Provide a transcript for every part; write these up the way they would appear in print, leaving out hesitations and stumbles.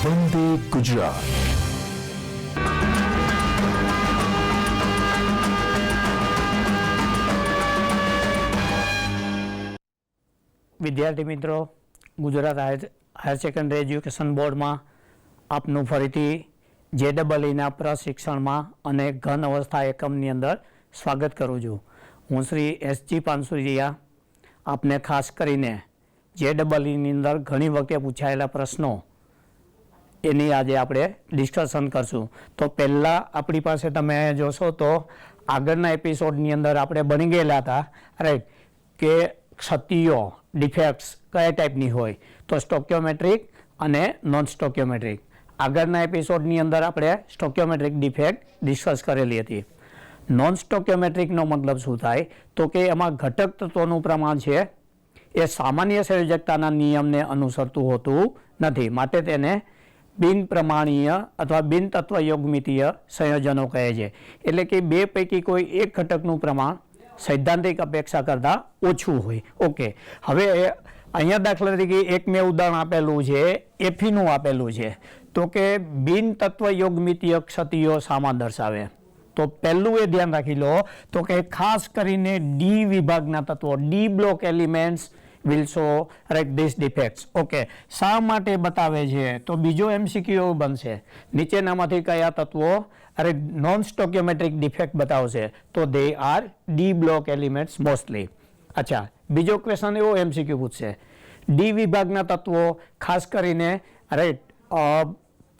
વંદે ગુજરાત. વિદ્યાર્થી મિત્રો, Gujarat higher secondary education બોર્ડમાં આપનું ફરીથી JEEના પ્રશિક્ષણમાં અને ઘન અવસ્થા એકમની અંદર સ્વાગત કરું છું. હું શ્રી SG પાનસુરિયા આપને ખાસ કરીને JEEની અંદર ઘણી વખતે પૂછાયેલા પ્રશ્નો એની આજે આપણે ડિસ્કશન કરશું. તો પહેલાં આપણી પાસે તમે જોશો તો આગળના એપિસોડની અંદર આપણે બની ગયેલા હતા રાઈટ કે ક્ષતિઓ ડિફેક્ટ્સ કયા ટાઈપની હોય તો સ્ટોક્યોમેટ્રિક અને નોન સ્ટોક્યોમેટ્રિક. આગળના એપિસોડની અંદર આપણે સ્ટોક્યોમેટ્રિક ડિફેક્ટ ડિસ્કસ કરેલી હતી. નોન સ્ટોક્યોમેટ્રિકનો મતલબ શું થાય તો કે એમાં ઘટક તત્વોનું પ્રમાણ છે એ સામાન્ય સંયોજકતાના નિયમને અનુસરતું હોતું નથી, માટે તેને બિનપ્રમાણીય અથવા બિન તત્વયોગમિતીય સંયોજનો કહે છે. એટલે કે બે પૈકી કોઈ એક ઘટકનું પ્રમાણ સૈદ્ધાંતિક અપેક્ષા કરતાં ઓછું હોય. ઓકે, હવે અહીંયા દાખલા તરીકે એક મેં ઉદાહરણ આપેલું છે, એફીનું આપેલું છે તો કે બિન તત્વયોગમિતીય ક્ષતિઓ શામાં દર્શાવે. તો પહેલું એ ધ્યાન રાખી લો તો કે ખાસ કરીને ડી વિભાગના તત્વો, D block elements will show right these defects. Okay, શા માટે બતાવે છે તો બીજો MCQ બનશે નીચેનામાંથી કયા તત્વો અરે નોન સ્ટોક્યોમેટ્રિક ડિફેક્ટ બતાવશે તો they are D block elements mostly. અચ્છા, બીજો ક્વેશ્ચન એવો MCQ પૂછશે ડી વિભાગના તત્વો ખાસ કરીને રાઈટ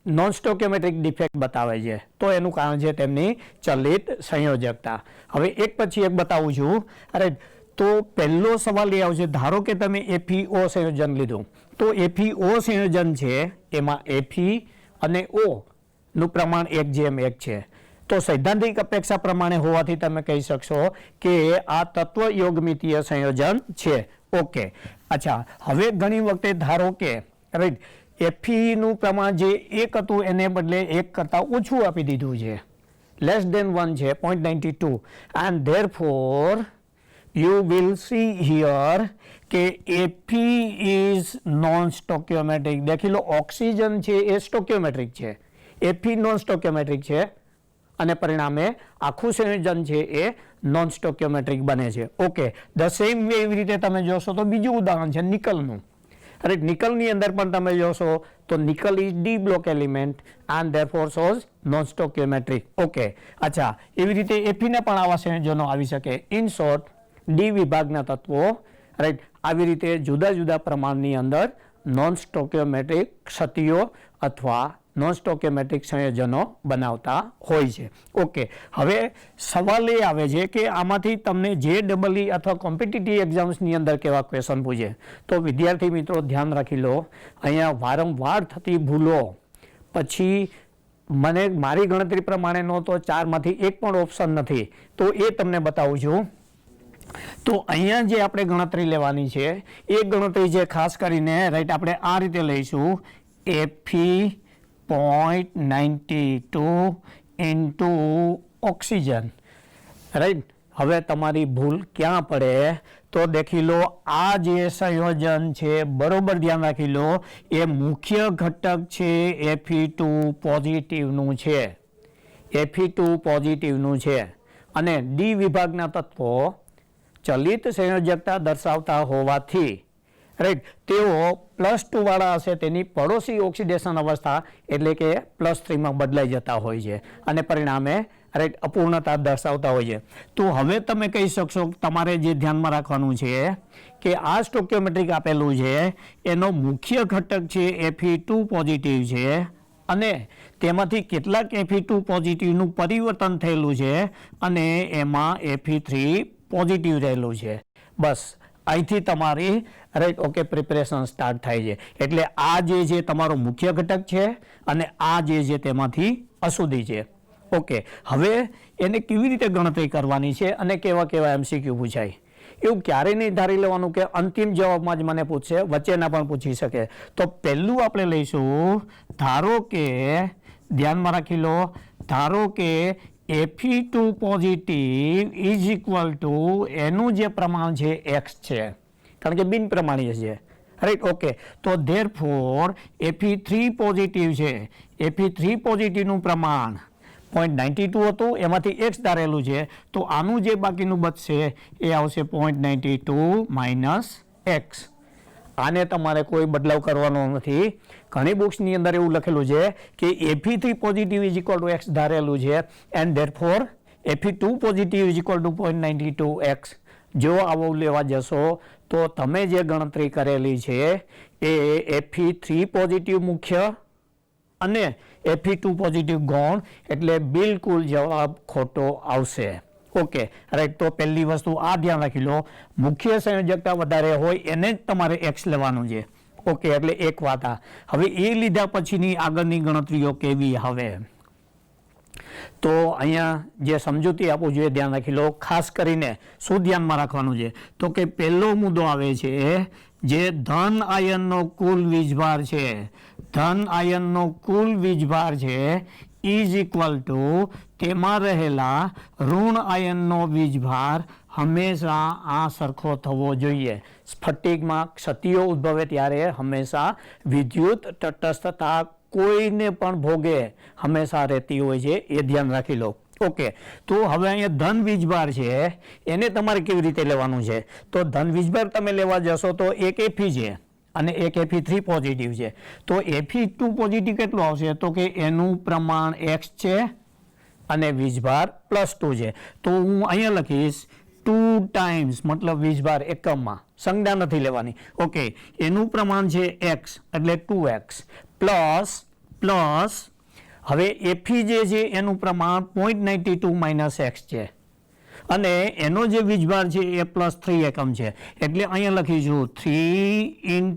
નોન સ્ટોક્યોમેટ્રિક ડિફેક્ટ બતાવે છે તો એનું કારણ છે તેમની ચલિત સંયોજકતા. હવે એક પછી એક બતાવું છું. રાઈટ, તો પહેલો સવાલ એ આવશે, ધારો કે તમે FeO સંયોજન લીધું તો FeO સંયોજન છે એમાં Fe અને O નું પ્રમાણ 1:1 છે. તો સૈદ્ધાંતિક અપેક્ષા પ્રમાણે હોવાથી તમે કહી શકશો કે આ તત્વ યોગમિતીય સંયોજન છે. ઓકે, અચ્છા, હવે ઘણી વખતે ધારો કે રાઈટ Feનું પ્રમાણ જે 1 હતું એને બદલે 1 કરતાં ઓછું આપી દીધું છે, લેસ દેન 1 છે 0.92 and therefore you will see here કે Fe is non stoichiometric. દેખી લો ઓક્સિજન છે એ સ્ટોક્યોમેટ્રિક છે, Fe નોન સ્ટોક્યોમેટ્રિક છે અને પરિણામે આખું સંયોજન છે એ નોન સ્ટોક્યોમેટ્રિક બને છે. ઓકે, ધ સેમ વે એવી રીતે તમે જોશો તો બીજું ઉદાહરણ છે નિકલનું. રાઈટ, નિકલની અંદર પણ તમે જોશો તો nickel is d block element and therefore shows non stoichiometric. Okay, અચ્છા, એવી રીતે એફીના પણ આવા સંયોજનો આવી શકે. ઇન શોર્ટ, ડી વિભાગના તત્વો રાઈટ આવી રીતે જુદા જુદા પ્રમાણની અંદર નોન સ્ટોક્યોમેટ્રિક ક્ષતિઓ અથવા નોન સ્ટોક્યોમેટ્રિક સંયોજનો બનાવતા હોય છે. ઓકે, હવે સવાલ એ આવે છે કે આમાંથી તમને JEE અથવા કોમ્પિટિટિવ એક્ઝામ્સની અંદર કેવા ક્વેશ્ચન પૂછે. તો વિદ્યાર્થી મિત્રો ધ્યાન રાખી લો, અહીંયા વારંવાર થતી ભૂલો પછી મને મારી ગણતરી પ્રમાણેનો તો 4માંથી એક પણ ઓપ્શન નથી તો એ તમને બતાવું છું. તો અહીંયા જે આપણે ગણતરી લેવાની છે એ ગણતરી છે ખાસ કરીને રાઈટ આપણે આ રીતે લઈશું Fe 0.92 ઇન્ટુ ઓક્સિજન. રાઈટ, હવે તમારી ભૂલ ક્યાં પડે તો દેખી લો આ જે સંયોજન છે બરોબર ધ્યાન રાખી લો એ મુખ્ય ઘટક છે Fe2 પોઝિટિવનું છે, Fe2 પોઝિટિવનું છે અને ડી વિભાગના તત્વો ચલિત સંયોજકતા દર્શાવતા હોવાથી રાઈટ તેઓ +2 વાળા હશે તેની પડોશી ઓક્સિડેશન અવસ્થા એટલે કે +3માં બદલાઈ જતા હોય છે અને પરિણામે રાઈટ અપૂર્ણતા દર્શાવતા હોય છે. તો હવે તમે કહી શકશો તમારે જે ધ્યાનમાં રાખવાનું છે કે આ સ્ટોક્યોમેટ્રિક આપેલું છે એનો મુખ્ય ઘટક છે Fe2 પોઝિટિવ છે અને તેમાંથી કેટલાક Fe2 પોઝિટિવનું પરિવર્તન થયેલું છે અને એમાં Fe3 પોઝિટિવ રહેલું છે. બસ અહીંથી તમારી રાઈટ ઓકે પ્રિપેરેશન સ્ટાર્ટ થાય છે. એટલે આ જે છે તમારો મુખ્ય ઘટક છે અને આ જે છે તેમાંથી અશુદ્ધિ છે. ઓકે, હવે એને કેવી રીતે ગણતરી કરવાની છે અને કેવા કેવા MCQ પૂછાય એવું ક્યારેય નહીં ધારી લેવાનું કે અંતિમ જવાબમાં જ મને પૂછશે, વચ્ચેના પણ પૂછી શકે. તો પહેલું આપણે લઈશું, ધારો કે ધ્યાનમાં રાખી લો, ધારો કે Fe2 positive is equal to એનું જે પ્રમાણ છે X છે કારણ કે બિન પ્રમાણીય છે રાઈટ. ઓકે, તો ધેરફોર Fe3 પોઝિટિવ છે, Fe3 પોઝિટિવનું પ્રમાણ 0.92 હતું, એમાંથી x ધારેલું છે, તો આનું જે બાકીનું બચશે એ આવશે 0.92 માઇનસ x. આને તમારે કોઈ બદલાવ કરવાનો નથી. ઘણી બુક્સની અંદર એવું લખેલું છે કે Fe3 positive is equal to x ધારેલું છે and therefore Fe2 positive is equal two 0.92 x. જો આવું લેવા જશો તો તમે જે ગણતરી કરેલી છે એ Fe3 પોઝિટિવ મુખ્ય અને Fe2 પોઝિટિવ ગૌણ, એટલે બિલકુલ જવાબ ખોટો આવશે. Okay, right. તો પહેલી વસ્તુ આ ધ્યાન રાખી લો, મુખ્ય સંયોજકતા વધારે હોય એને જ તમારે x લેવાનું છે. ઓકે, એટલે એક વાત આ. હવે એ લીધા પછીની આગળની ગણતરીઓ કેવી હવે? તો અહીંયા જે સમજૂતી આપવું જોઈએ ધ્યાન રાખી લો. ખાસ કરીને શું ધ્યાનમાં રાખવાનું છે તો કે પહેલો મુદ્દો આવે છે જે ધન આયનનો કુલ વીજભાર છે, ધન આયનનો કુલ વીજભાર છે ઇઝ ઇક્વલ ટુ તેમાં રહેલા ઋણ આયનનો વીજભાર હંમેશા આ સરખો થવો જોઈએ. સ્ફટિકમાં ક્ષતિઓ ઉદ્ભવે ત્યારે હંમેશા વિદ્યુત તટસ્થતા કોઈને પણ ભોગે હંમેશા રહેતી હોય છે, એ ધ્યાન રાખી લો. ઓકે, તો હવે અહીંયા ધન વીજભાર છે એને તમારે કેવી રીતે લેવાનું છે? તો ધન વીજભાર તમે લેવા જશો તો એક Fe છે અને એક Fe3 પોઝિટિવ છે. તો Fe2 પોઝિટિવ કેટલું આવશે? તો કે એનું પ્રમાણ x છે અને વીજભાર +2 છે. તો હું અહીંયા લખીશ 2 ટાઈમ્સ, મતલબ વીજભાર એકમમાં, સંજ્ઞા નથી લેવાની. ઓકે, એનું પ્રમાણ છે x એટલે 2x પ્લસ હવે Fe જે છે એનું પ્રમાણ 0.92 માઇનસ x છે અને એનો જે વીજભાર છે એ +3 એકમ છે, એટલે અહીંયા લખીશું 3 ×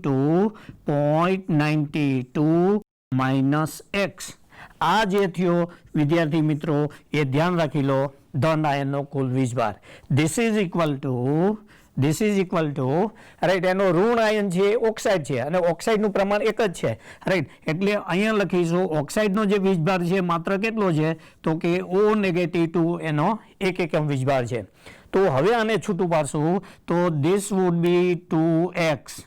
0.92 માઇનસ x. આ જે થયો વિદ્યાર્થી મિત્રો એ ધ્યાન રાખી લો, ધન આયનનો કુલ વીજભાર. This is equal two right, એનો ઋણ આયન છે ઓક્સાઇડ છે અને ઓક્સાઇડનું પ્રમાણ એક જ છે, રાઈટ. એટલે અહીંયા લખીશું ઓક્સાઇડનો જે વીજભાર છે માત્ર કેટલો છે તો કે O-2 એનો 1 એકમ વીજભાર છે. તો હવે આને છૂટું પાડશું તો this would be 2x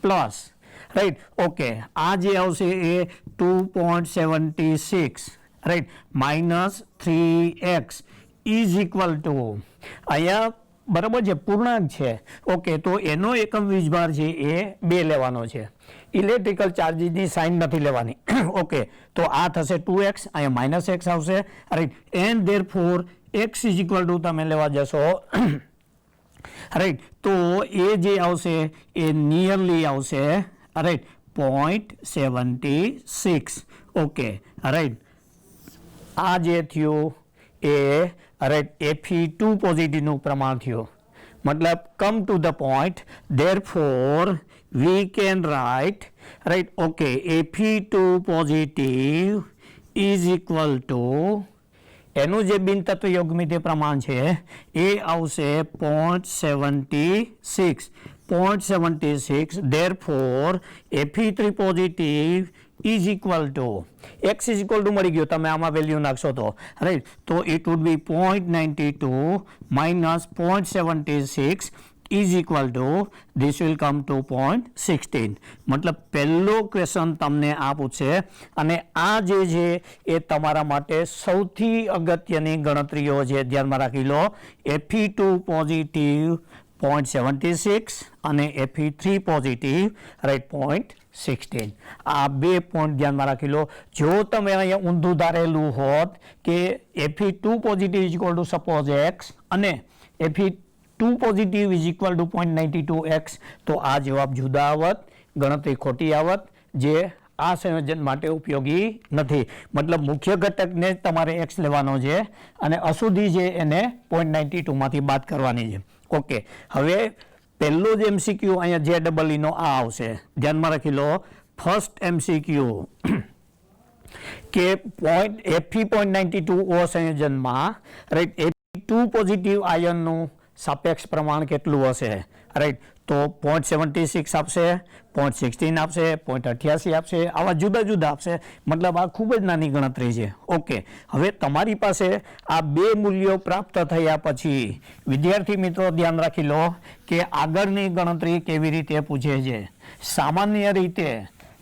plus, right. Okay, આ જે આવશે એ 2.76, right, minus 3x is equal two અહીંયા બરાબર છે પૂર્ણાંક છે. ઓકે, તો એનો એકમ વીજભાર છે એ 2 લેવાનો છે. ઇલેક્ટ્રિકલ ચાર્જીસની સાઇન નથી લેવાની. ઓકે, તો આ થશે 2x, અહીંયા માઇનસ x આવશે, right. And therefore x is equal two તમે લેવા જશો, રાઈટ, તો એ જે આવશે એ નિયરલી આવશે, રાઈટ, 0.76. Okay, right. આ જે થયું એ રાઈટ Fe2 પોઝિટિવનું પ્રમાણ થયું, મતલબ come to the point. Therefore we can write, right. Okay, Fe2 positive is equal to એનું જે બિનતત્વ યોગમિતીય પ્રમાણ છે એ આવશે 0.76. Therefore Fe3 positive is equal to x is equal to મળી ગયો, તમે આમાં વેલ્યુ નાખશો તો, રાઈટ. તો it would be 0.92 minus 0.76 is equal to this will come to 0.16. મતલબ પહેલો ક્વેશ્ચન તમને આ પૂછશે અને આ જે છે એ તમારા માટે સૌથી અગત્યની ગણતરીઓ છે, ધ્યાનમાં રાખી લો. Fe2 પોઝિટિવ 0.76 અને Fe3 પોઝિટિવ, રાઈટ, 0.16. આ 2 પોઈન્ટ ધ્યાનમાં રાખી લો. જો તમે અહીંયા ઊંધું ધારેલું હોત કે Fe2 positive is equal two suppose x અને Fe2 positive is equal two 0.92x, તો આ જવાબ જુદા આવત, ગણતરી ખોટી આવત, જે આ સંયોજન માટે ઉપયોગી નથી. મતલબ મુખ્ય ઘટકને તમારે x લેવાનો છે અને અશુદ્ધિ છે એને 0.92 માંથી બાદ કરવાની છે. ઓકે, હવે પહેલો જ MCQ અહીંયા JEE નો આ આવશે, ધ્યાનમાં રાખી લો. ફર્સ્ટ MCQ કે Fe.92O સંયોજનમાં, રાઈટ, Fe2 પોઝિટિવ આયનનું સાપેક્ષ પ્રમાણ કેટલું હશે, રાઈટ. તો 0.76 આપશે, 0.16 આપશે, 0.88 આપશે, આવા જુદા જુદા આપશે. મતલબ આ ખૂબ જ નાની ગણતરી છે. ઓકે, હવે તમારી પાસે આ 2 મૂલ્યો પ્રાપ્ત થયા પછી વિદ્યાર્થી મિત્રો ધ્યાન રાખી લો કે આગળની ગણતરી કેવી રીતે પૂછે છે. સામાન્ય રીતે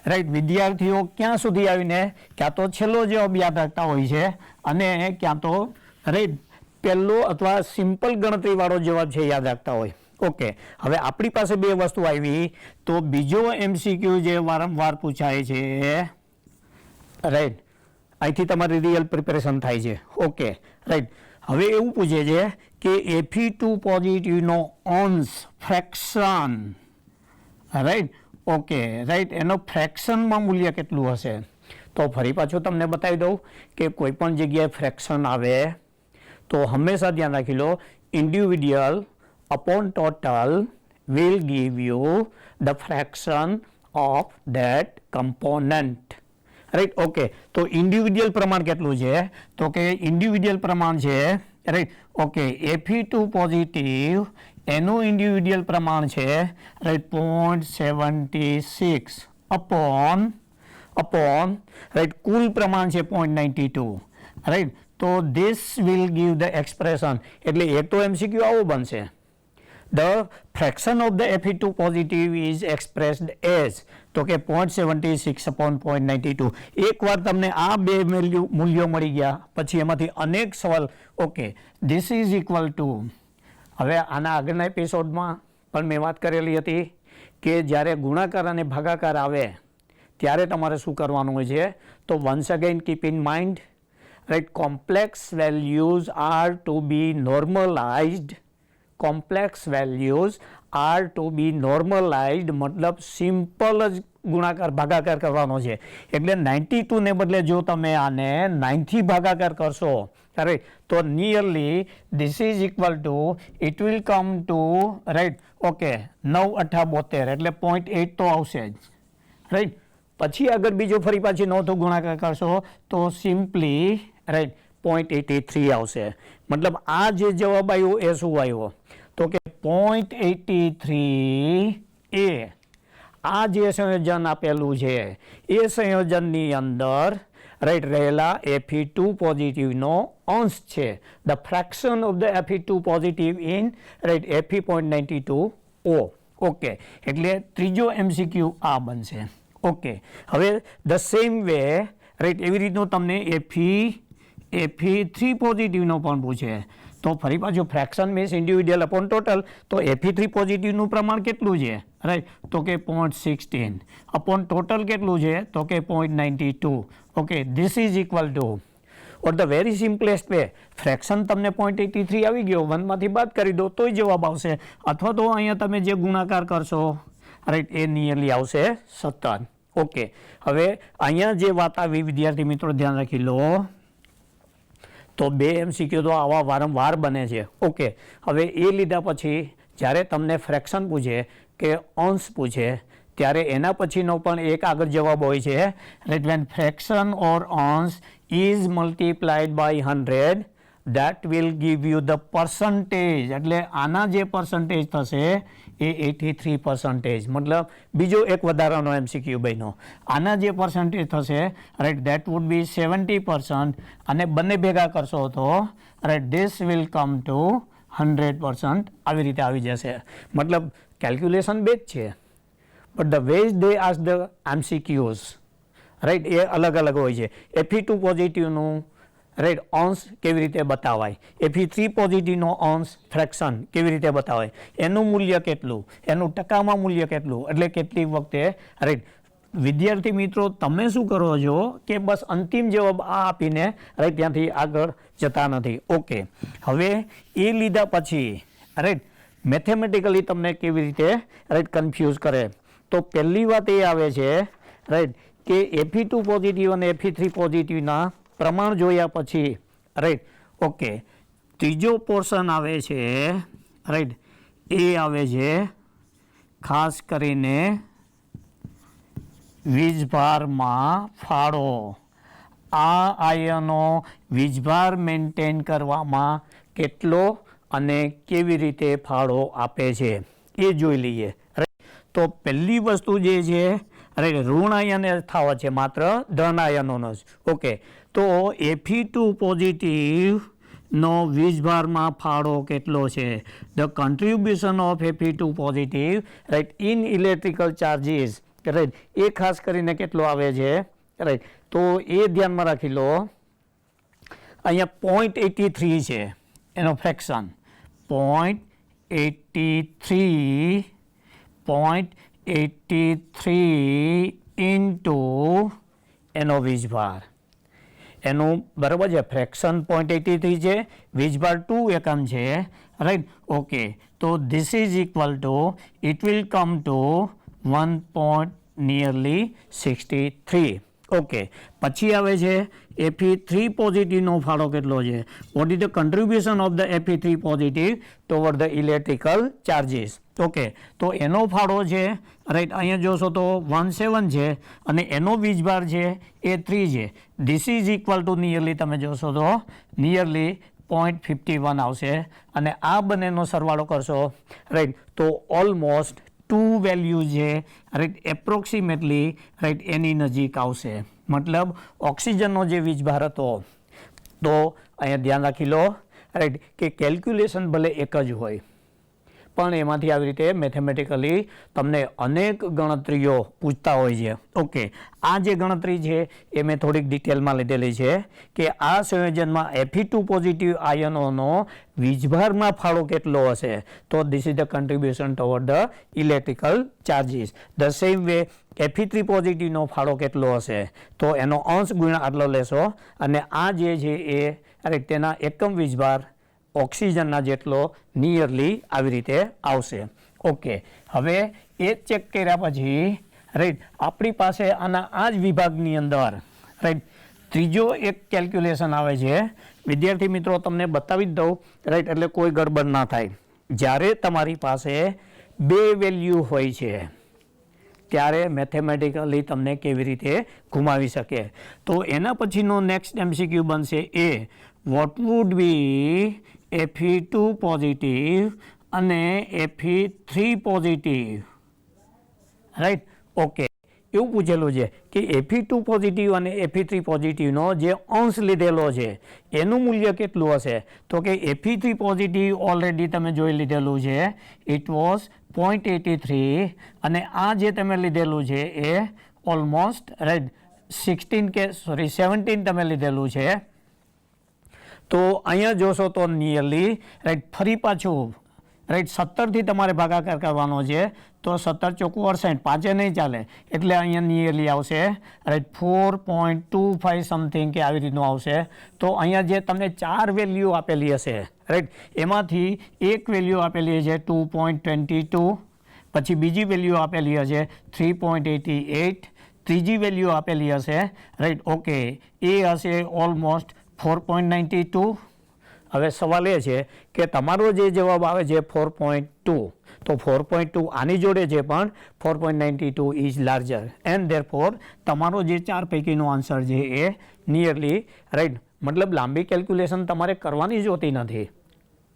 રાઈટ વિદ્યાર્થીઓ ક્યાં સુધી આવીને ક્યાં તો છેલ્લો જવાબ યાદ રાખતા હોય છે અને ક્યાં તો રાઈટ પહેલો અથવા સિમ્પલ ગણતરીવાળો જવાબ છે યાદ રાખતા હોય. ઓકે, હવે આપણી પાસે બે વસ્તુ આવી, તો બીજો MCQ જે વારંવાર પૂછાય છે રાઈટ, અહીંથી તમારી રિયલ પ્રિપેરેશન થાય છે. ઓકે રાઈટ, હવે એવું પૂછે છે કે Fe2 પોઝિટિવનો અંશ ફ્રેક્શન રાઈટ. ઓકે રાઈટ, એનો ફ્રેક્શનમાં મૂલ્ય કેટલું હશે? તો ફરી પાછું તમને બતાવી દઉં કે કોઈ પણ જગ્યાએ ફ્રેક્શન આવે તો હંમેશા ધ્યાન રાખી લો, individual upon total will give you the fraction of that component. Right. Okay, તો ઇન્ડિવિડ્યુઅલ પ્રમાણ કેટલું છે? તો કે ઇન્ડિવિડ્યુઅલ પ્રમાણ છે રાઈટ. ઓકે, Fe2 પોઝિટિવ એનું ઇન્ડિવિડ્યુઅલ પ્રમાણ છે રાઈટ 0.76 અપોન રાઈટ કુલ પ્રમાણ છે 0.92 રાઈટ. તો this will give the expression, એટલે એક તો MCQ આવો બનશે, the fraction of the Fe2 positive is expressed as, તો કે 0.76 upon 0.92. એકવાર તમને આ બે મૂલ્યો મળી ગયા પછી એમાંથી અનેક સવાલ. Okay, this is equal to, હવે આના આગળના એપિસોડમાં પણ મેં વાત કરેલી હતી કે જ્યારે ગુણાકાર અને ભાગાકાર આવે ત્યારે તમારે શું કરવાનું હોય છે. તો once again keep in mind, right, complex values are to be normalized. Complex values are to be normalized, મતલબ સિમ્પલ જ ગુણાકાર ભાગાકાર કરવાનો છે. એટલે 92 ને બદલે જો તમે આને 9 થી ભાગાકાર કરશો રાઈટ, તો nearly this is equal to, it will come to right. Okay, 9 8 72 એટલે 0.8 તો આવશે જ રાઈટ. પછી આગળ બીજો ફરી પાછી 9 તો ગુણાકાર કરશો તો સિમ્પલી રાઈટ 0.83 આવશે. મતલબ આ જે જવાબ આવ્યો એ શું આવ્યો? તો કે 0.83 એ આ જે સંયોજન આપેલું છે એ સંયોજનની અંદર રાઈટ રહેલા Fe2 પોઝિટિવનો અંશ છે. The fraction of the Fe2 positive in right Fe0.92O. Okay, એટલે ત્રીજો MCQ આ બનશે. ઓકે, હવે ધ સેમ વે રાઈટ એવી રીતનું તમને Fe3 પોઝિટિવનો પણ પૂછે. તો ફરી પાછું fraction means individual upon total, તો Fe3 પોઝિટિવનું પ્રમાણ કેટલું છે રાઈટ, તો કે 0.16 અપોન ટોટલ કેટલું છે તો કે 0.92. Okay, this is equal two, or the very simplest way, fraction તમને 0.83 આવી ગયો, 1 માંથી બાદ કરી દો તોય જવાબ આવશે, અથવા તો અહીંયા તમે જે ગુણાકાર કરશો રાઈટ એ નિયરલી આવશે 17. ઓકે, હવે અહીંયા જે વાત આવી વિદ્યાર્થી મિત્રો ધ્યાન રાખી લો, તો બે MCQ તો આવા વારંવાર બને છે. ઓકે, હવે એ લીધા પછી જ્યારે તમને ફ્રેક્શન પૂછે કે અંશ પૂછે ત્યારે એના પછીનો પણ એક આગળ જવાબ હોય છે રાઈટ, વેન ફ્રેક્શન ઓર અંશ is multiplied by 100 that will give you the percentage. એટલે આના જે પર્સન્ટેજ થશે એ 83%. મતલબ બીજો એક વધારાનો MCQ બન્યો. આના જે પર્સન્ટેજ થશે રાઈટ that would be 70%, અને બંને ભેગા કરશો તો right this will come to 100%. આવી રીતે આવી જશે. મતલબ કેલ્ક્યુલેશન બે જ છે, but the ways they ask the MCQs right એ અલગ અલગ હોય છે. Fe2 પોઝિટિવનું રાઈટ અંશ કેવી રીતે બતાવાય, Fe3 પોઝિટિવનો અંશ ફ્રેક્શન કેવી રીતે બતાવાય, એનું મૂલ્ય કેટલું, એનું ટકામાં મૂલ્ય કેટલું, એટલે કેટલી વખતે રાઈટ. વિદ્યાર્થી મિત્રો તમે શું કરો છો કે બસ અંતિમ જવાબ આ આપીને રાઈટ ત્યાંથી આગળ જતા નથી. ઓકે, હવે એ લીધા પછી રાઈટ મેથેમેટિકલી તમને કેવી રીતે રાઈટ કન્ફ્યુઝ કરે, તો પહેલી વાત એ આવે છે રાઈટ કે Fe2 પોઝિટિવ અને Fe3 પોઝિટિવના પ્રમાણ જોયા પછી રાઈટ. ઓકે, ત્રીજો પોર્શન આવે છે રાઈટ, એ આવે છે ખાસ કરીને વીજભારમાં ફાળો. આ આયનો વીજભાર મેન્ટેન કરવામાં કેટલો અને કેવી રીતે ફાળો આપે છે એ જોઈ લઈએ રાઈટ. તો પહેલી વસ્તુ જે છે રાઈટ ઋણ આયન થવા છે, માત્ર ધન આયનોનો જ. ઓકે, તો Fe2 પોઝિટિવ નો વીજભારમાં ફાળો કેટલો છે? The contribution of Fe2 positive right in electrical charges right એ ખાસ કરીને કેટલો આવે છે રાઈટ તો એ ધ્યાનમાં રાખી લો અહીંયા 0.83 છે એનો ફ્રેક્શન 0.83 ઇન્ટુ એનો વીજભાર એનું બરાબર છે ફ્રેક્શન 0.83 છે વીજભાર 2 એકમ છે રાઈટ ઓકે તો this is equal to it will come to 1.63 okay પછી આવે છે Fe3 પોઝિટિવનો ફાળો કેટલો છે what is the contribution of the Fe3 positive toward the electrical charges okay તો એનો ફાળો છે રાઈટ અહીંયા જોશો તો 17 છે અને એનો વીજભાર છે એ 3 છે this is equal two nearly તમે જોશો તો નિયરલી 0.51 આવશે અને આ બંનેનો સરવાળો કરશો રાઈટ તો ઓલમોસ્ટ 2 વેલ્યુ છે રાઈટ એપ્રોક્સિમેટલી રાઈટ એની નજીક આવશે મતલબ ઓક્સિજનનો જે વીજભાર હતો તો અહીંયા ધ્યાન રાખી લો રાઈટ કે કેલ્ક્યુલેશન ભલે એક જ હોય પણ એમાંથી આવી રીતે મેથેમેટિકલી તમને અનેક ગણતરીઓ પૂછતા હોય છે ઓકે આ જે ગણતરી છે એ મેં થોડીક ડિટેલમાં લીધેલી છે કે આ સંયોજનમાં Fe2 પોઝિટિવ આયનોનો વીજભારમાં ફાળો કેટલો હશે તો this is the contribution toward the electrical charges the same way Fe3 પોઝિટિવનો ફાળો કેટલો હશે તો એનો અંશ ગુણ્યા આટલો લેશો અને આ જે છે એ તેના એકમ વીજભાર ઓક્સિજનના જેટલો નિયરલી આવી રીતે આવશે ઓકે હવે એ ચેક કર્યા પછી રાઈટ આપણી પાસે આના આ જ વિભાગની અંદર રાઈટ ત્રીજો એક કેલ્ક્યુલેશન આવે છે વિદ્યાર્થી મિત્રો તમને બતાવી જ દઉં રાઈટ એટલે કોઈ ગડબડ ના થાય જ્યારે તમારી પાસે બે વેલ્યુ હોય છે ત્યારે મેથેમેટિકલી તમને કેવી રીતે ઘુમાવી શકે તો એના પછીનો નેક્સ્ટ MCQ બનશે એ what would be Fe2 positive અને Fe3 પોઝિટિવ રાઈટ ઓકે એવું પૂછેલું છે કે Fe2 પોઝિટિવ અને Fe3 પોઝિટિવનો જે અંશ લીધેલો છે એનું મૂલ્ય કેટલું હશે તો કે Fe3 પોઝિટિવ ઓલરેડી તમે જોઈ લીધેલું છે ઇટ વોઝ 0.83 અને આ જે તમે લીધેલું છે એ ઓલમોસ્ટ રાઈટ 17 તમે લીધેલું છે તો અહીંયા જોશો તો નિયરલી રાઈટ ફરી પાછું રાઈટ 17થી તમારે ભાગાકાર કરવાનો છે તો 17 ચોખ્ખું 68 પાંચે નહીં ચાલે એટલે અહીંયા નિયરલી આવશે રાઈટ 4.25 સમથિંગ કે આવી રીતનું આવશે તો અહીંયા જે તમને 4 વેલ્યુ આપેલી હશે રાઈટ એમાંથી એક વેલ્યુ આપેલી છે 2.22 પછી બીજી વેલ્યુ આપેલી હશે 3.88 ત્રીજી વેલ્યુ આપેલી હશે રાઈટ ઓકે એ હશે ઓલમોસ્ટ 4.92 હવે સવાલ એ છે કે તમારો જે જવાબ આવે છે 4.2 તો 4.2 આની જોડે છે પણ 4.92 ઇઝ લાર્જર એન્ડ ધેરફોર તમારો જે 4 પૈકીનો આન્સર છે એ નિયરલી રાઈટ મતલબ લાંબી કેલ્ક્યુલેશન તમારે કરવાની જ હોતી નથી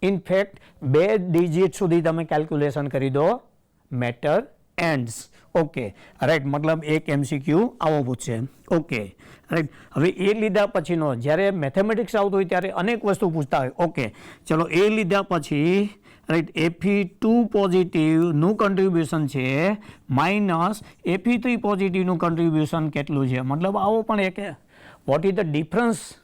ઇનફેક્ટ 2 ડિજિટ સુધી તમે કેલ્ક્યુલેશન કરી દો મેટર એન્ડ્સ ઓકે રાઈટ મતલબ એક MCQ આવો પૂછશે ઓકે રાઈટ હવે એ લીધા પછીનો જ્યારે મેથેમેટિક્સ આવતું હોય ત્યારે અનેક વસ્તુ પૂછતા હોય ઓકે ચલો એ લીધા પછી રાઈટ Fe2 પોઝિટિવનું કન્ટ્રીબ્યુશન છે માઇનસ Fe3 પોઝિટિવનું કન્ટ્રીબ્યુશન કેટલું છે મતલબ આવો પણ એક vote is the difference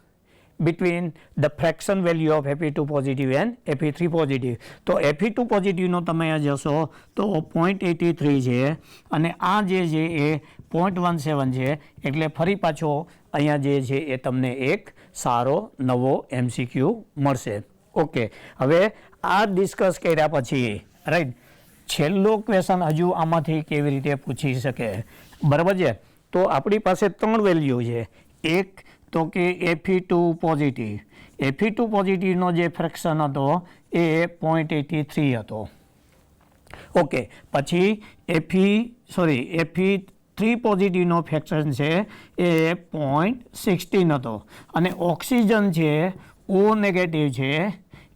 between the fraction value of Fe2 positive and Fe3 positive તો Fe2 પોઝિટિવનો તમે અહીંયા જશો તો 0.83 છે અને આ જે છે એ 0.17 છે એટલે ફરી પાછો અહીંયા જે છે એ તમને એક સારો નવો MCQ મળશે ઓકે હવે આ ડિસ્કસ કર્યા પછી રાઈટ છેલ્લો ક્વેશ્ચન હજુ આમાંથી કેવી રીતે પૂછી શકે બરાબર છે તો આપણી પાસે 3 વેલ્યુ છે એક તો કે Fe2 પોઝિટિવ Fe2 પોઝિટિવનો જે ફ્રેક્શન હતો એ 0.83 હતો ઓકે પછી Fe3 પોઝિટિવનો ફ્રેક્શન છે એ 0.16 હતો અને ઓક્સિજન છે O નેગેટિવ છે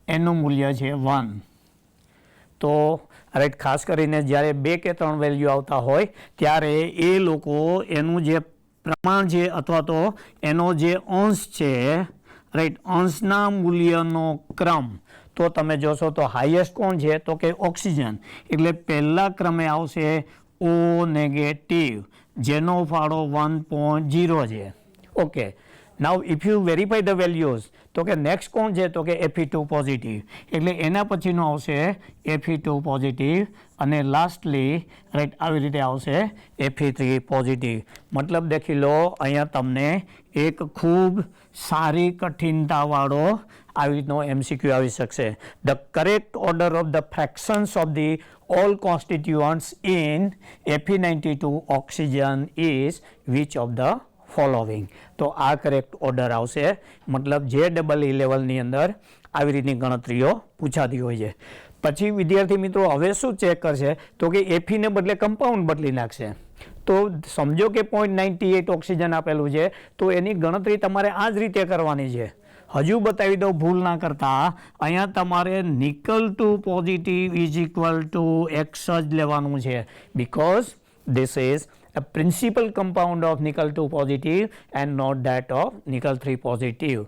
એનું મૂલ્ય છે 1 તો રાઈટ ખાસ કરીને જ્યારે 2 કે 3 વેલ્યુ આવતા હોય ત્યારે એ લોકો એનું જે પ્રમાણ છે અથવા તો એનો જે અંશ છે રાઈટ અંશના મૂલ્યનો ક્રમ તો તમે જોશો તો હાઈએસ્ટ કોણ છે તો કે ઓક્સિજન, એટલે પહેલા ક્રમે આવશે O નેગેટિવ જેનો ફાળો 1.0 છે. Okay, now if you verify the values તો કે નેક્સ્ટ કોણ છે તો કે Fe2 પોઝિટિવ, એટલે એના પછીનો આવશે Fe2 પોઝિટિવ અને લાસ્ટલી રાઈટ આવી રીતે આવશે Fe3 પોઝિટિવ. મતલબ દેખી લો અહીંયા તમને એક ખૂબ સારી કઠિનતાવાળો આવી રીતનો MCQ આવી શકશે. The correct order of the fractions of the all constituents in Fe92 oxygen is which of the following. તો આ કરેક્ટ ઓર્ડર આવશે. મતલબ JEE લેવલની અંદર આવી રીતની ગણતરીઓ પૂછાતી હોય છે. પછી વિદ્યાર્થી મિત્રો હવે શું ચેક કરશે તો કે Fe ને બદલે કમ્પાઉન્ડ બદલી નાખશે. તો સમજો કે 0.98 ઓક્સિજન આપેલું છે તો એની ગણતરી તમારે આ જ રીતે કરવાની છે. હજુ બતાવી દઉં ભૂલ ના કરતા, અહીંયા તમારે nickel 2 positive is equal to X જ લેવાનું છે, because this is a principal compound of nickel 2 positive and not that of nickel 3 positive.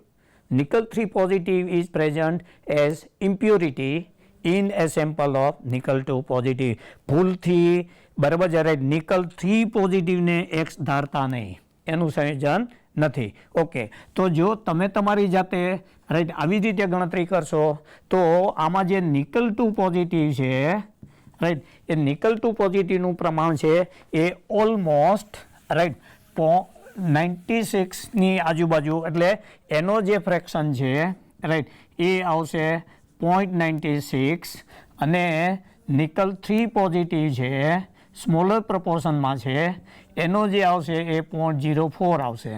Nickel 3 positive is present as impurity in a sample of nickel 2 positive. ભૂલથી બરાબર જ્યારે nickel 3 પોઝિટિવને X ધારતા નહીં, એનું સંયોજન નથી. ઓકે, તો જો તમે તમારી જાતે રાઈટ આવી રીતે ગણતરી કરશો તો આમાં જે નિકલ 2 પોઝિટિવ છે રાઈટ એ નિકલ 2 પોઝિટિવનું પ્રમાણ છે એ ઓલમોસ્ટ રાઈટ 96ની આજુબાજુ, એટલે એનો જે ફ્રેક્શન છે રાઈટ એ આવશે 0.96 અને નિકલ 3 પોઝિટિવ છે સ્મોલર પ્રપોર્શનમાં છે એનો જે આવશે એ 0.04 આવશે.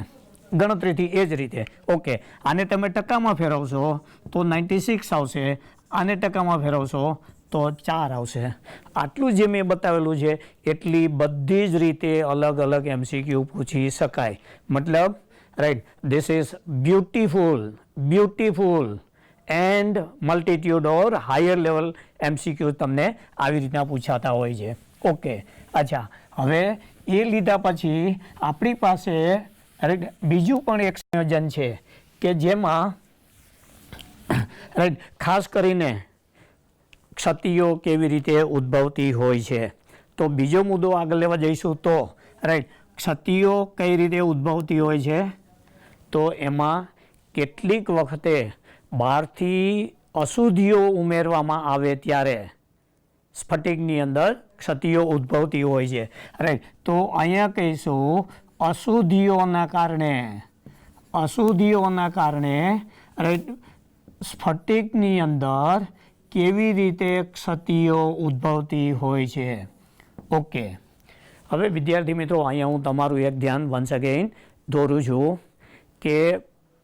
ગણતરીથી એ જ રીતે. ઓકે, આને તમે ટકામાં ફેરવશો તો 96 આવશે, આને ટકામાં ફેરવશો તો 4 આવશે. આટલું જે મેં બતાવેલું છે એટલી બધી જ રીતે અલગ અલગ MCQ પૂછી શકાય. મતલબ right this is beautiful and multitude or higher level MCQ તમને આવી રીતના પૂછાતા હોય છે. ઓકે, અચ્છા, હવે એ લીધા પછી આપણી પાસે રાઈટ બીજું પણ એક સંયોજન છે કે જેમાં રાઈટ ખાસ કરીને ક્ષતિઓ કેવી રીતે ઉદ્ભવતી હોય છે. તો બીજો મુદ્દો આગળ લેવા જઈશું તો રાઈટ ક્ષતિઓ કઈ રીતે ઉદ્ભવતી હોય છે તો એમાં કેટલીક વખતે બહારથી અશુદ્ધિઓ ઉમેરવામાં આવે ત્યારે સ્ફટિકની અંદર ક્ષતિઓ ઉદ્ભવતી હોય છે. રાઈટ, તો અહીંયા કહીશું અશુદ્ધિઓના કારણે રાઈટ સ્ફટિકની અંદર કેવી રીતે ક્ષતિઓ ઉદ્ભવતી હોય છે. ઓકે, હવે વિદ્યાર્થી મિત્રો અહીંયા હું તમારું એક ધ્યાન વન્સ અગેન દોરું છું કે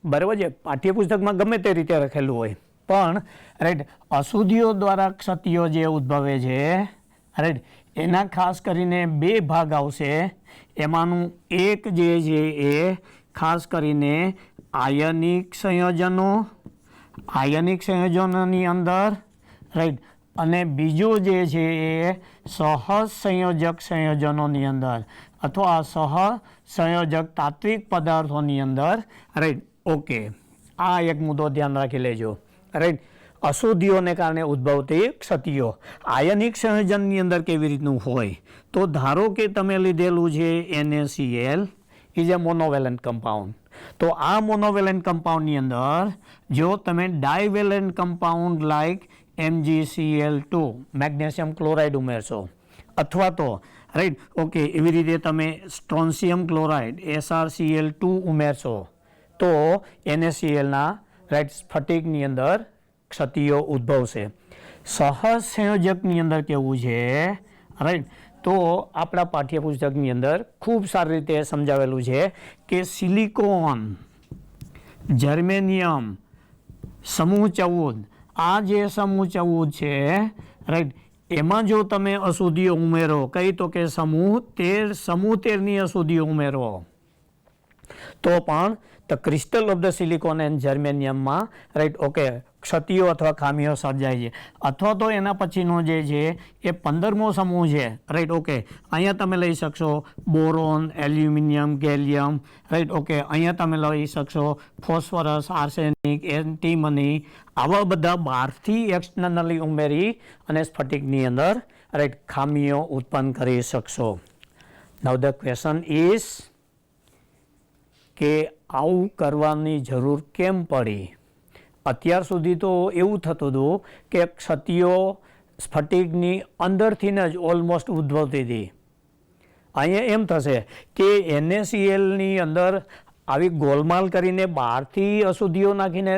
બરાબર છે પાઠ્યપુસ્તકમાં ગમે તે રીતે લખેલું હોય પણ રાઈટ અશુદ્ધિઓ દ્વારા ક્ષતિઓ જે ઉદ્ભવે છે રાઈટ એના ખાસ કરીને બે ભાગ આવશે. એમાંનું એક જે છે એ ખાસ કરીને આયનિક સંયોજનોની અંદર રાઈટ અને બીજો જે છે એ સહજ સંયોજક સંયોજનોની અંદર અથવા સહસંયોજક તાત્વિક પદાર્થોની અંદર રાઈટ. ઓકે, આ એક મુદ્દો ધ્યાન રાખી લેજો. રાઈટ, અશુદ્ધિઓને કારણે ઉદ્ભવતી ક્ષતિઓ આયનિક સંયોજનની અંદર કેવી રીતનું હોય તો ધારો કે તમે લીધેલું છે NaCl is a monovalent compound. તો આ મોનોવેલેન્ટ કમ્પાઉન્ડની અંદર જો તમે divalent compound like MgCl2 magnesium chloride ઉમેરશો અથવા તો રાઈટ ઓકે એવી રીતે તમે સ્ટ્રોન્શિયમ ક્લોરાઇડ SrCl2 ઉમેરશો તો NaClના રાઈટ સ્ફટિકની અંદર ક્ષતિઓ ઉદ્ભવશે. સહજ સંયોજકની અંદર કેવું છે રાઈટ તો આપણા પાઠ્યપુસ્તકની અંદર ખૂબ સારી રીતે સમજાવેલું છે કે સિલિકોન, જર્મેનિયમ, સમૂહ 14 આ જે સમૂહ 14 છે રાઈટ એમાં જો તમે અશુદ્ધિઓ ઉમેરો કઈ તો કે સમૂહ 13ની અશુદ્ધિઓ ઉમેરો તો પણ the crystal of the silicon and જર્મેનિયમમાં રાઈટ ઓકે ક્ષતિઓ અથવા ખામીઓ સર્જાય છે. અથવા તો એના પછીનો જે છે એ 15મો સમૂહ છે, રાઈટ. ઓકે, અહીંયા તમે લઈ શકશો boron, aluminium, gallium, right. Okay, અહીંયા તમે લઈ શકશો ફોસ્ફરસ, આર્સેનિક, એન્ટીમની. આવા બધા બહારથી એક્સટર્નલી ઉમેરી અને સ્ફટિકની અંદર, રાઈટ, ખામીઓ ઉત્પન્ન કરી શકશો. નાઉ ધ ક્વેશ્ચન ઇઝ કે આવું કરવાની જરૂર કેમ પડી? અત્યાર સુધી તો એવું થતું હતું કે ક્ષતિઓ સ્ફટિકની અંદરથી જ ઓલમોસ્ટ ઉદ્ભવતી હતી. અહીંયા એમ થશે કે NaClની અંદર આવી ગોલમાલ કરીને બહારથી અશુદ્ધિઓ નાખીને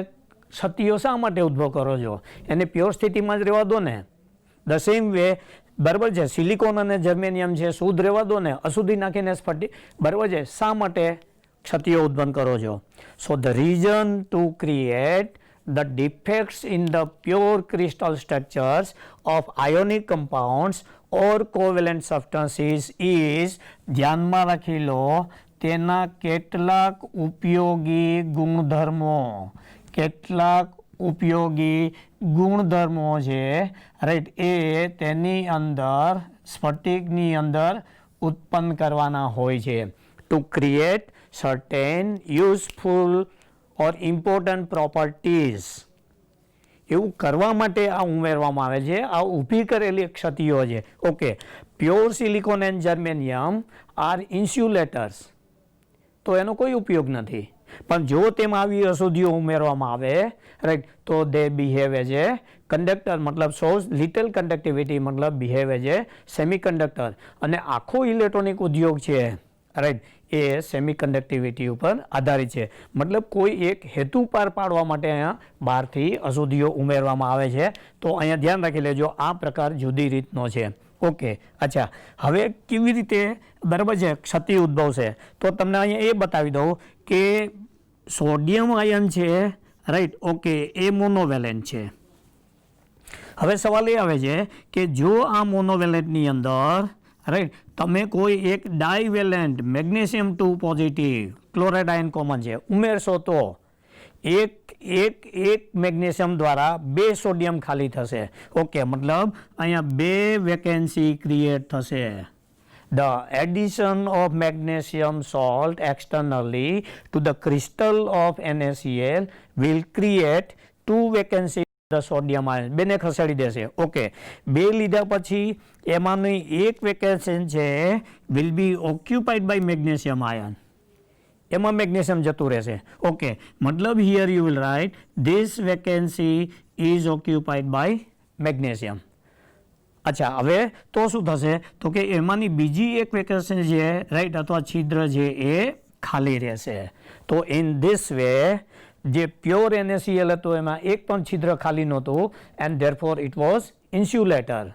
ક્ષતિઓ શા માટે ઉદ્ભવ કરો છો? એને પ્યોર સ્થિતિમાં જ રહેવા દો ને. ધ સેમ વે, બરાબર છે, સિલિકોન અને જર્મેનિયમ છે, શુદ્ધ રહેવા દો ને. અશુદ્ધિ નાખીને સ્ફટિક, બરાબર છે, શા માટે ક્ષતિઓ ઉત્પન્ન કરો છો? So the reason to create the defects in the pure crystal structures of ionic compounds or covalent substances is, ધ્યાનમાં રાખી લો, તેના કેટલાક ઉપયોગી ગુણધર્મો, કેટલાક ઉપયોગી ગુણધર્મો છે, રાઈટ, એ તેની અંદર સ્ફટિકની અંદર ઉત્પન્ન કરવાના હોય છે. To create certain useful or important properties. એવું કરવા માટે આ ઉમેરવામાં આવે છે, આ ઊભી કરેલી ક્ષતિઓ છે. Okay, pure silicon and germanium are insulators, તો એનો કોઈ ઉપયોગ નથી. પણ જો તેમાં આવી અશુદ્ધિઓ ઉમેરવામાં આવે, રાઈટ, તો દે બિહેવ એઝ એ કંડક્ટર, મતલબ શોઝ લિટલ કંડક્ટિવિટી, મતલબ બિહેવ એઝ એ સેમિકન્ડક્ટર. અને આખો ઇલેક્ટ્રોનિક ઉદ્યોગ છે, રાઈટ, એ સેમિકન્ડક્ટિવિટી ઉપર આધારિત છે. મતલબ કોઈ એક હેતુ પાર પાડવા માટે અહીંયા બહારથી અશુદ્ધિઓ ઉમેરવામાં આવે છે. તો અહીંયા ધ્યાન રાખી લેજો, આ પ્રકાર જુદી રીતનો છે. ઓકે, અચ્છા, હવે કેવી રીતે, બરાબર છે, ક્ષતિ ઉદ્ભવશે? તો તમને અહીંયા એ બતાવી દઉં કે સોડિયમ આયન છે, રાઈટ. ઓકે, એ મોનોવેલેન્ટ છે. હવે સવાલ એ આવે છે કે જો આ મોનોવેલેન્ટની અંદર, રાઈટ, તમે કોઈ એક divalent magnesium 2 positive chloride ion common છે ઉમેરશો તો એક મેગ્નેશિયમ દ્વારા 2 સોડિયમ ખાલી થશે. ઓકે, મતલબ અહીંયા 2 વેકેન્સી ક્રિએટ થશે. The addition of magnesium salt externally to the crystal of NaCl will create 2 vacancies. Sodium ion બેને ખસેડી દેશે. ઓકે, 2 લીધા પછી એમાંની એક વેકેન્સી છે will be occupied by magnesium ion, એમાં મેગ્નેશિયમ જતું રહેશે. ઓકે, મતલબ here you will write this vacancy is occupied by magnesium. અચ્છા, હવે તો શું થશે? તો કે એમાંની બીજી એક વેકેન્સી છે, રાઈટ, અથવા છિદ્ર છે, એ ખાલી રહેશે. તો ઇન ધીસ વે જે પ્યોર NaCl હતો એમાં એક પણ છિદ્ર ખાલી નહોતું, and therefore it was insulator,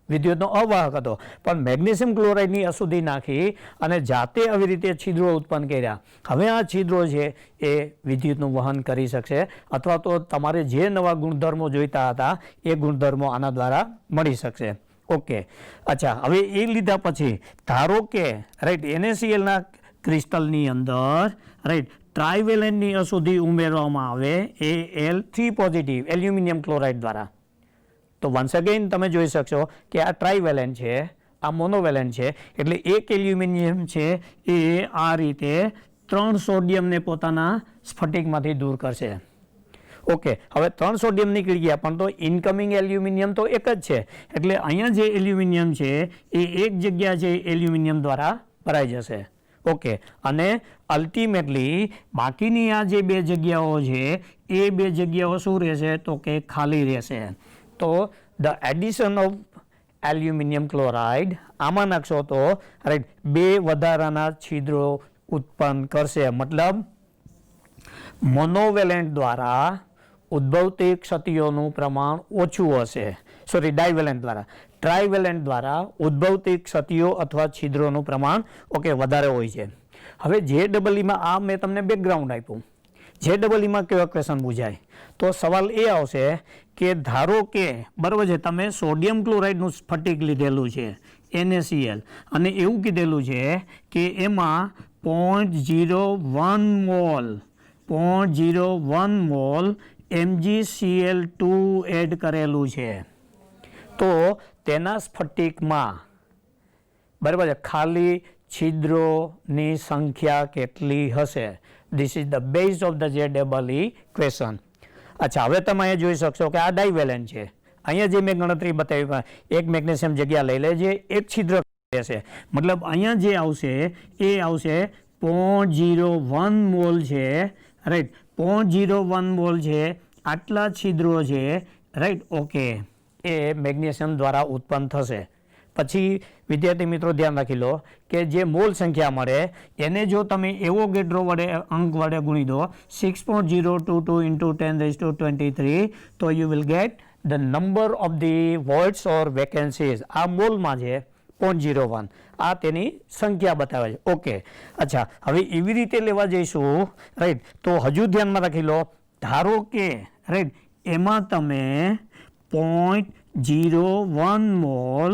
વિદ્યુતનો અવાહક હતો. પણ મેગ્નેશિયમ ક્લોરાઇડની અશુદ્ધિ નાખી અને જાતે આવી રીતે છિદ્રો ઉત્પન્ન કર્યા. હવે આ છિદ્રો છે એ વિદ્યુતનું વહન કરી શકશે, અથવા તો તમારે જે નવા ગુણધર્મો જોઈતા હતા એ ગુણધર્મો આના દ્વારા મળી શકશે. ઓકે, અચ્છા, હવે એ લીધા પછી ધારો કે, રાઈટ, NaClના ક્રિસ્ટલની અંદર, રાઈટ, ટ્રાઇવેલેન્ટની અશુદ્ધિ ઉમેરવામાં આવે Al3 પોઝિટિવ એલ્યુમિનિયમ ક્લોરાઇડ દ્વારા. તો વન્સ અગેન તમે જોઈ શકશો કે આ ટ્રાઇવેલેન્ટ છે, આ મોનોવેલેન્ટ છે, એટલે એક એલ્યુમિનિયમ છે એ આ રીતે 3 સોડિયમને પોતાના સ્ફટિકમાંથી દૂર કરશે. ઓકે, હવે 3 સોડિયમ નીકળી ગયા, પણ તો ઇનકમિંગ એલ્યુમિનિયમ તો એક જ છે, એટલે અહીંયા જે એલ્યુમિનિયમ છે એ એક જગ્યા છે એલ્યુમિનિયમ દ્વારા ભરાઈ જશે. ઓકે, અને અલ્ટિમેટલી બાકીની આ જે 2 જગ્યાઓ છે એ 2 જગ્યાઓ શું રહેશે? તો કે ખાલી રહેશે. તો the addition of aluminium chloride આમાં નાખશો તો, રાઈટ, 2 વધારાના છિદ્રો ઉત્પન્ન કરશે. મતલબ મોનોવેલેન્ટ દ્વારા ઉદ્ભવતી ક્ષતિઓનું પ્રમાણ ઓછું હશે. સોરી, ડાયવેલેન્ટ દ્વારા. ટ્રાઇવેલેન્ટ દ્વારા ઉદ્ભવતી ક્ષતિઓ અથવા છિદ્રોનું પ્રમાણ, ઓકે, વધારે હોય છે. હવે JEEમાં આ મેં તમને બેકગ્રાઉન્ડ આપ્યું. JEEમાં કેવા ક્વેશ્ચન પૂછાય? તો સવાલ એ આવશે કે ધારો કે, બરાબર છે, તમે સોડિયમ ક્લોરાઇડનું સ્ફટિક લીધેલું છે NaCl, અને એવું કીધેલું છે કે એમાં 0.01 મોલ MgCl2 એડ કરેલું છે તો તેના સ્ફટિકમાં બરાબર છે ખાલી છિદ્રોની સંખ્યા કેટલી હશે? This is the base of the ZEE question. અચ્છા, હવે તમે અહીંયા જોઈ શકશો કે આ ડાયવેલેન્ટ છે. અહીંયા જે મેં ગણતરી બતાવી, એક મેગ્નેશિયમ જગ્યા લઈ લેજે, એક છિદ્ર છે, મતલબ અહીંયા જે આવશે એ આવશે 0.01 મોલ છે, રાઈટ. 0.01 મોલ છે, આટલા છિદ્રો છે, રાઈટ. ઓકે, એ મેગ્નેશિયમ દ્વારા ઉત્પન્ન થશે. પછી વિદ્યાર્થી મિત્રો ધ્યાન રાખી લો કે જે મોલ સંખ્યા મળે એને જો તમે એવોગેડ્રો વડે અંક વડે ગુણી દો 6.022 into 10⁻23 તો you will get the number of the voids or vacancies. આ મોલમાં છે 0.01, આ તેની સંખ્યા બતાવે છે. ઓકે, અચ્છા, હવે એવી રીતે લેવા જઈશું, રાઈટ. તો હજુ ધ્યાનમાં રાખી લો, ધારો કે રાઈટ એમાં તમે 0.01 મોલ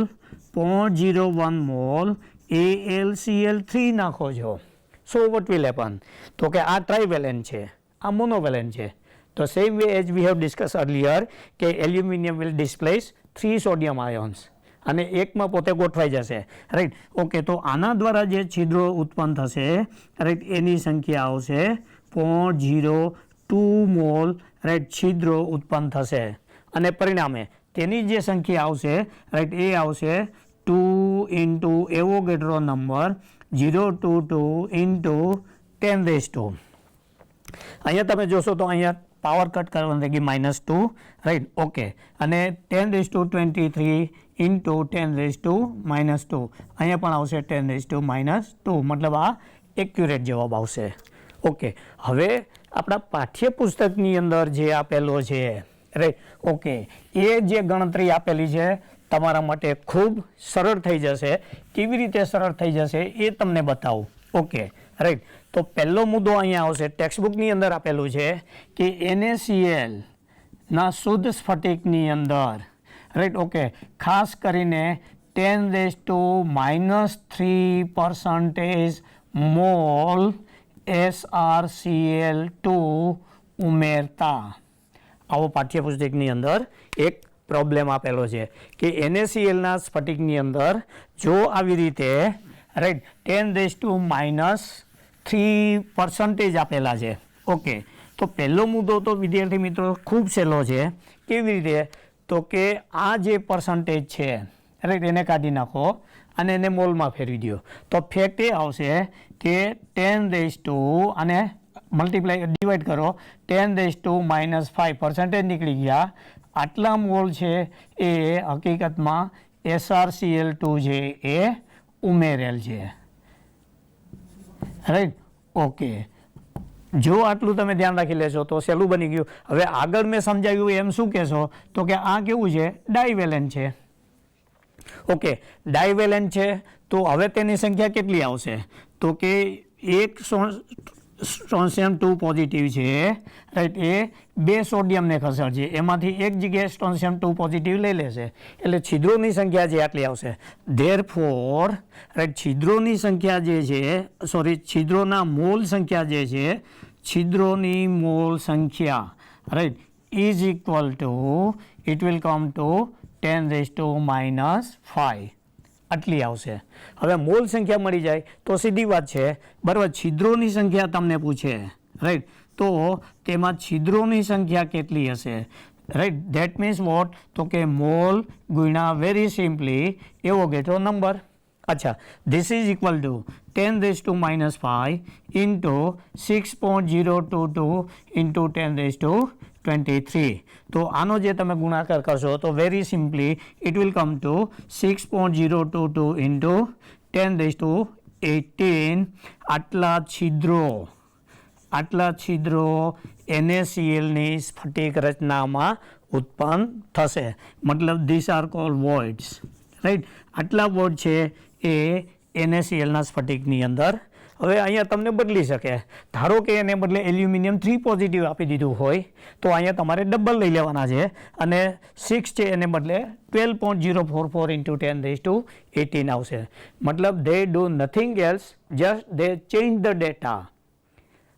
0.01 મોલ AlCl3 નાખો છો. So what will happen? તો કે આ ટ્રાઇવેલેન્ટ છે, આ મોનોવેલેન્ટ છે. તો same way as we have discuss earlier કે aluminium will displace 3 sodium ions અને એકમાં પોતે ગોઠવાઈ જશે, રાઈટ. ઓકે, તો આના દ્વારા જે છિદ્રો ઉત્પન્ન થશે, રાઈટ, એની સંખ્યા આવશે 0.02 મોલ, રાઈટ, છિદ્રો ઉત્પન્ન થશે અને પરિણામે તેની જે સંખ્યા આવશે, રાઈટ, એ આવશે 2 into એવોગેડ્રો નંબર 022 into 10⁻². અહીંયા તમે જોશો તો અહીંયા પાવર કટ કરવાની થઈ ગઈ -2, રાઈટ. ઓકે, અને 10⁻23 into 10⁻². અહીંયા પણ આવશે 10⁻², મતલબ આ એક્યુરેટ જવાબ આવશે. ઓકે, હવે આપણા પાઠ્યપુસ્તકની અંદર જે આપેલો છે, રાઈટ. ઓકે, એ જે ગણતરી આપેલી છે તમારા માટે ખૂબ સરળ થઈ જશે. કેવી રીતે સરળ થઈ જશે એ તમને બતાવું. Okay, right. તો પહેલો મુદ્દો અહીંયા આવશે, ટેક્સ્ટબુકની અંદર આપેલું છે કે NaCl ના શુદ્ધ સ્ફટિકની અંદર, રાઈટ. ઓકે, ખાસ કરીને 10⁻³ મોલ SrCl2 ઉમેરતા. આવો પાઠ્યપુસ્તકની અંદર એક પ્રોબ્લેમ આપેલો છે કે NaClના સ્ફટિકની અંદર જો આવી રીતે, રાઈટ, 10⁻³ આપેલા છે. ઓકે, તો પહેલો મુદ્દો તો વિદ્યાર્થી મિત્રો ખૂબ સહેલો છે. કેવી રીતે? તો કે આ જે પર્સન્ટેજ છે, રાઈટ, એને કાઢી નાખો અને એને મોલમાં ફેરવી દો તો ફેક્ટ એ આવશે કે 10⁻² અને મલ્ટીપ્લાય ડિવાઈડ કરો 10⁻⁻5% નીકળી ગયા. આટલા મોલ છે એ હકીકતમાં SrCl2 છે એ ઉમેરેલ છે, રાઈટ. ઓકે, જો આટલું તમે ધ્યાન રાખી લેશો તો સહેલું બની ગયું. હવે આગળ મેં સમજાવ્યું એમ શું કહેશો તો કે આ કેવું છે? ડાયવેલેન્ટ છે. ઓકે, ડાયવેલેન્ટ છે તો હવે તેની સંખ્યા કેટલી આવશે? તો કે એક સ્ટ્રોન્શિયમ 2 પોઝિટિવ છે, રાઈટ, એ 2 સોડિયમને ખસેડશે, એમાંથી એક જગ્યાએ સ્ટ્રોન્શિયમ 2 પોઝિટિવ લઈ લેશે એટલે છિદ્રોની સંખ્યા જે આટલી આવશે. ધેરફોર, રાઈટ, છિદ્રોની સંખ્યા જે છે, સોરી, છિદ્રોના મોલ સંખ્યા જે છે, છિદ્રોની મોલ સંખ્યા, right, is equal to, it will come to 10⁻⁵ આટલી આવશે. હવે મોલ સંખ્યા મળી જાય તો સીધી વાત છે, બરાબર. છિદ્રોની સંખ્યા તમને પૂછે, રાઈટ, તો તેમાં છિદ્રોની સંખ્યા કેટલી હશે, રાઈટ. That means what? તો કે મોલ ગુણ્યા વેરી સિમ્પલી એવોગેડ્રો નંબર. અચ્છા, this is equal to 10⁻⁵ into 6.022 into 10⁻23. તો આનો જે તમે ગુણાકાર કરશો તો very simply it will come to 6.022 into 10⁻18. આટલા છિદ્રો NaClની સ્ફટિક રચનામાં ઉત્પન્ન થશે. મતલબ this are called voids, right. આટલા વોઇડ છે એ NaClના સ્ફટિકની અંદર. હવે અહીંયા તમને બદલી શકે. ધારો કે એને બદલે એલ્યુમિનિયમ 3 પોઝિટિવ આપી દીધું હોય તો અહીંયા તમારે ડબલ લઈ લેવાના છે અને 6 છે એને બદલે 12.044 ઇન્ટુ 10⁻18 આવશે. મતલબ they do nothing else, just they change the data,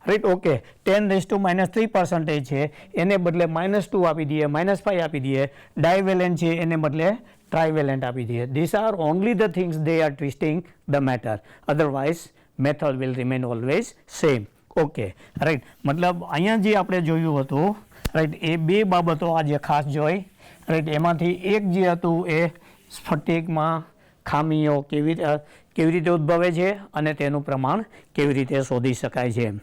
right. Okay, 10⁻³ છે એને બદલે -2 આપી દઈએ, -5 આપી દઈએ. ડાયવેલેન્ટ છે એને બદલે ટ્રાઇવેલેન્ટ આપી દઈએ. This are only the things they are twisting the matter, otherwise method will remain always same. Okay, right. મતલબ અહીંયા જે આપણે જોયું હતું, રાઈટ, એ બે બાબતો આજે ખાસ જોઈ, રાઈટ. એમાંથી એક જે હતું એ સ્ફટિકમાં ખામીઓ કેવી રીતે ઉદ્ભવે છે અને તેનું પ્રમાણ કેવી રીતે શોધી શકાય છે.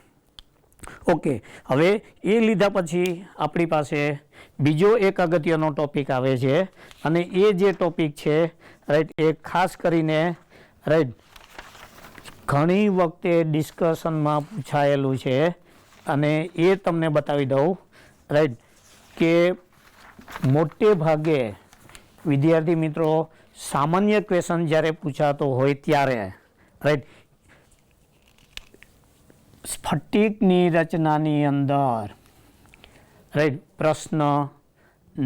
ઓકે, હવે એ લીધા પછી આપણી પાસે બીજો એક અગત્યનો ટોપિક આવે છે અને એ જે ટોપિક છે, રાઈટ, એ ખાસ કરીને, રાઈટ, ઘણી વખતે ડિસ્કશનમાં પૂછાયેલું છે અને એ તમને બતાવી દઉં, રાઈટ, કે મોટે ભાગે વિદ્યાર્થી મિત્રો સામાન્ય ક્વેશ્ચન જ્યારે પૂછાતો હોય ત્યારે, રાઈટ, સ્ફટિકની રચનાની અંદર, રાઈટ, પ્રશ્ન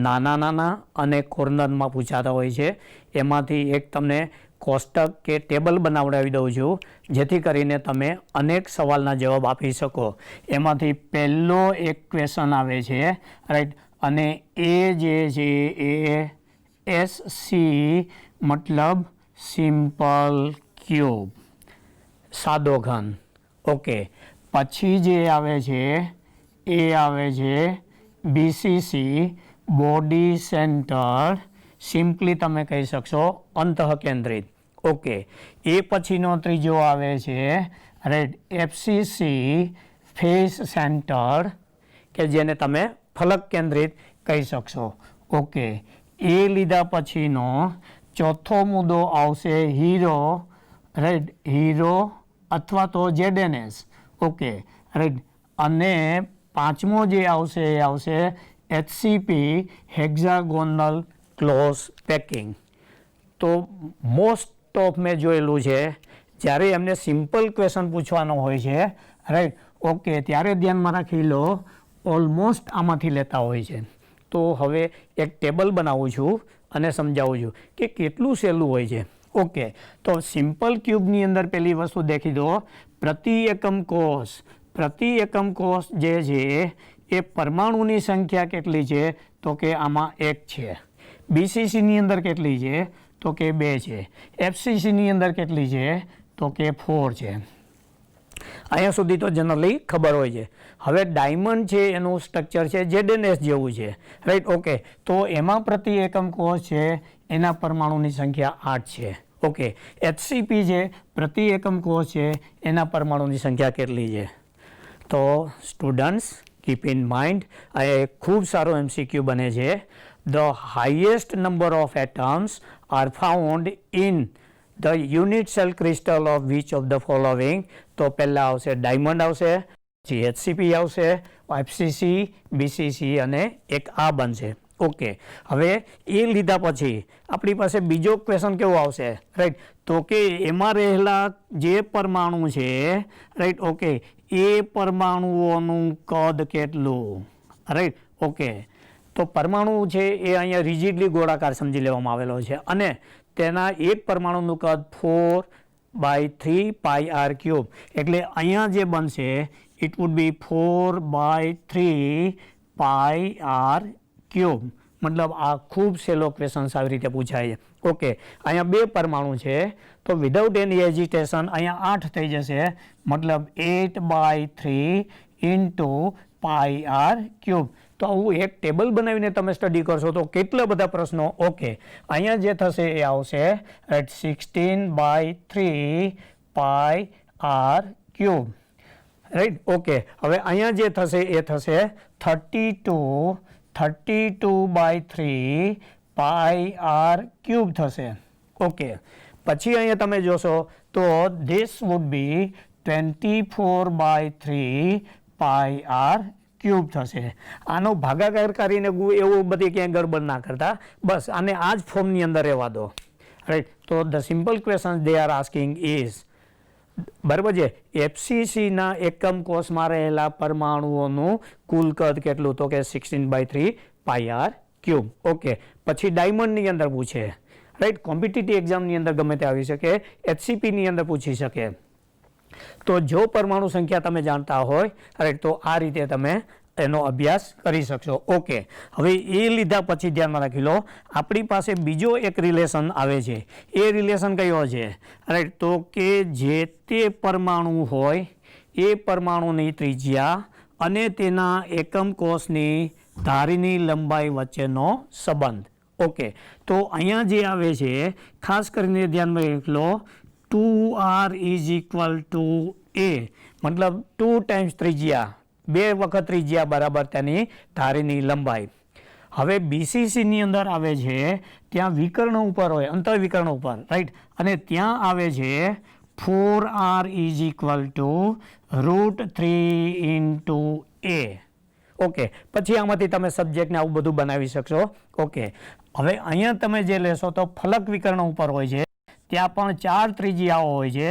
નાના અને કોર્નરમાં પૂછાતા હોય છે. એમાંથી એક તમને કોષ્ટક કે ટેબલ બનાવડાવી દઉં છું જેથી કરીને તમે અનેક સવાલના જવાબ આપી શકો. એમાંથી પહેલો એક ક્વેશ્ચન આવે છે, રાઈટ, અને એ જે છે એ SC મતલબ સિમ્પલ ક્યુબ, સાદો ઘન. ઓકે, પછી જે આવે છે એ આવે છે BCC, બોડી સેન્ટર, સિમ્પલી તમે કહી શકશો અંતઃકેન્દ્રિત. ઓકે, એ પછીનો ત્રીજો આવે છે, રાઈટ, FCC, ફેસ સેન્ટર, કે જેને તમે ફલક કેન્દ્રિત કહી શકશો. ઓકે, એ લીધા પછીનો ચોથો મુદ્દો આવશે હીરો, રાઈટ, હીરો અથવા તો ZNS. ઓકે, રાઈટ, અને પાંચમો જે આવશે એ આવશે HCP, હેક્ઝાગોનલ ક્લોઝ પેકિંગ. તો મોસ્ટ ઓફ મેં જોયેલું છે જ્યારે એમને સિમ્પલ ક્વેશ્ચન પૂછવાનો હોય છે, રાઈટ, ઓકે, ત્યારે ધ્યાનમાં રાખી લો ઓલમોસ્ટ આમાંથી લેતા હોય છે. તો હવે એક ટેબલ બનાવું છું અને સમજાવું છું કે કેટલું સહેલું હોય છે. ઓકે, તો સિમ્પલ ક્યુબની અંદર પહેલી વસ્તુ દેખી દો, પ્રતિ એકમ કોષ જે છે એ પરમાણુની સંખ્યા કેટલી છે તો કે આમાં 1 છે. BCCની અંદર કેટલી છે તો કે 2 છે. FCCની અંદર કેટલી છે તો કે 4 છે. અહીંયા સુધી તો જનરલી ખબર હોય છે. હવે ડાયમંડ છે એનું સ્ટ્રક્ચર છે ZNS જેવું છે, રાઈટ. ઓકે, તો એમાં પ્રતિ એકમ કોષ છે એના પરમાણુની સંખ્યા 8 છે. ઓકે, HCP છે પ્રતિ એકમ કોષ છે એના પરમાણુની સંખ્યા કેટલી છે. તો સ્ટુડન્ટ્સ કીપ ઇન માઇન્ડ, આ એક ખૂબ સારો MCQ બને છે. The highest number of atoms are found in the unit cell crystal of which of the following. તો પહેલાં આવશે ડાયમંડ આવશે, પછી HCP આવશે, FCC, BCC અને એક આ બનશે. ઓકે, હવે એ લીધા પછી આપણી પાસે બીજો ક્વેશ્ચન કેવો આવશે, રાઈટ, તો કે એમાં રહેલા જે પરમાણુ છે, રાઈટ, ઓકે, એ પરમાણુઓનું કદ કેટલું, રાઈટ. ઓકે, તો પરમાણુ છે એ અહીંયા રિજિડલી ગોળાકાર સમજી લેવામાં આવેલો છે અને તેના એક પરમાણુનું કદ 4/3πr³. એટલે અહીંયા જે બનશે ઇટ વુડ બી 4/3πr³. મતલબ આ ખૂબ સહેલો ક્વેશ્ચન આવી રીતે પૂછાય છે. ઓકે, અહીંયા 2 પરમાણુ છે તો વિધાઉટ એની હેઝિટેશન અહીંયા 8 થઈ જશે, મતલબ 8/3 × πr³. તો આવું એક ટેબલ બનાવીને તમે સ્ટડી કરશો તો કેટલા બધા પ્રશ્નો. ઓકે, અહીંયા જે થશે એ આવશે 16/3πr³, રાઈટ. ઓકે, હવે અહીંયા જે થશે એ થશે 32/3πr³ થશે. ઓકે, પછી અહીંયા તમે જોશો તો ધીસ વુડ બી 24/3πr³ થશે. આનો ભાગાકાર કરીને એવું બધી ક્યાંય ગડબડ ના કરતા, બસ આને આ જ ફોર્મની અંદર રહેવા દો, રાઈટ. તો the simple question they are asking is, બરાબર છે, FCCના એકમ કોષમાં રહેલા પરમાણુઓનું કુલ કદ કેટલું તો કે 16/3πr³. ઓકે, પછી ડાયમંડની અંદર પૂછે, રાઈટ. કોમ્પિટિટિવ એક્ઝામની અંદર ગમે તે આવી શકે, HCPની અંદર પૂછી શકે. તો જો પરમાણુ સંખ્યા તમે જાણતા હોય રાઈટ તો આ રીતે તમે એનો અભ્યાસ કરી શકશો. ઓકે, હવે એ લીધા પછી ધ્યાનમાં રાખી લો આપણી પાસે બીજો એક રિલેશન આવે છે. એ રિલેશન કયો છે રાઈટ તો કે જે તે પરમાણુ હોય એ પરમાણુની ત્રિજ્યા અને તેના એકમ કોષની ધારીની લંબાઈ વચ્ચેનો સંબંધ. ઓકે, તો અહીંયા જે આવે છે ખાસ કરીને ધ્યાનમાં રાખી લો 2r is equal two a મતલબ 2 ટાઈમ્સ ત્રિજ્યા, 2 વખત ત્રિજ્યા બરાબર તેની ધારીની લંબાઈ. હવે બીસીસીની અંદર આવે છે ત્યાં વિકર્ણ ઉપર હોય, અંતર વિકર્ણ ઉપર રાઈટ, અને ત્યાં આવે છે 4r is equal two √3 into a. Okay, પછી આમાંથી તમે સબ્જેક્ટને આવું બધું બનાવી શકશો. ઓકે, હવે અહીંયા તમે જે લેશો તો ફલક વિકર્ણ ઉપર હોય છે ત્યાં પણ 4 ત્રિજ્યાઓ હોય છે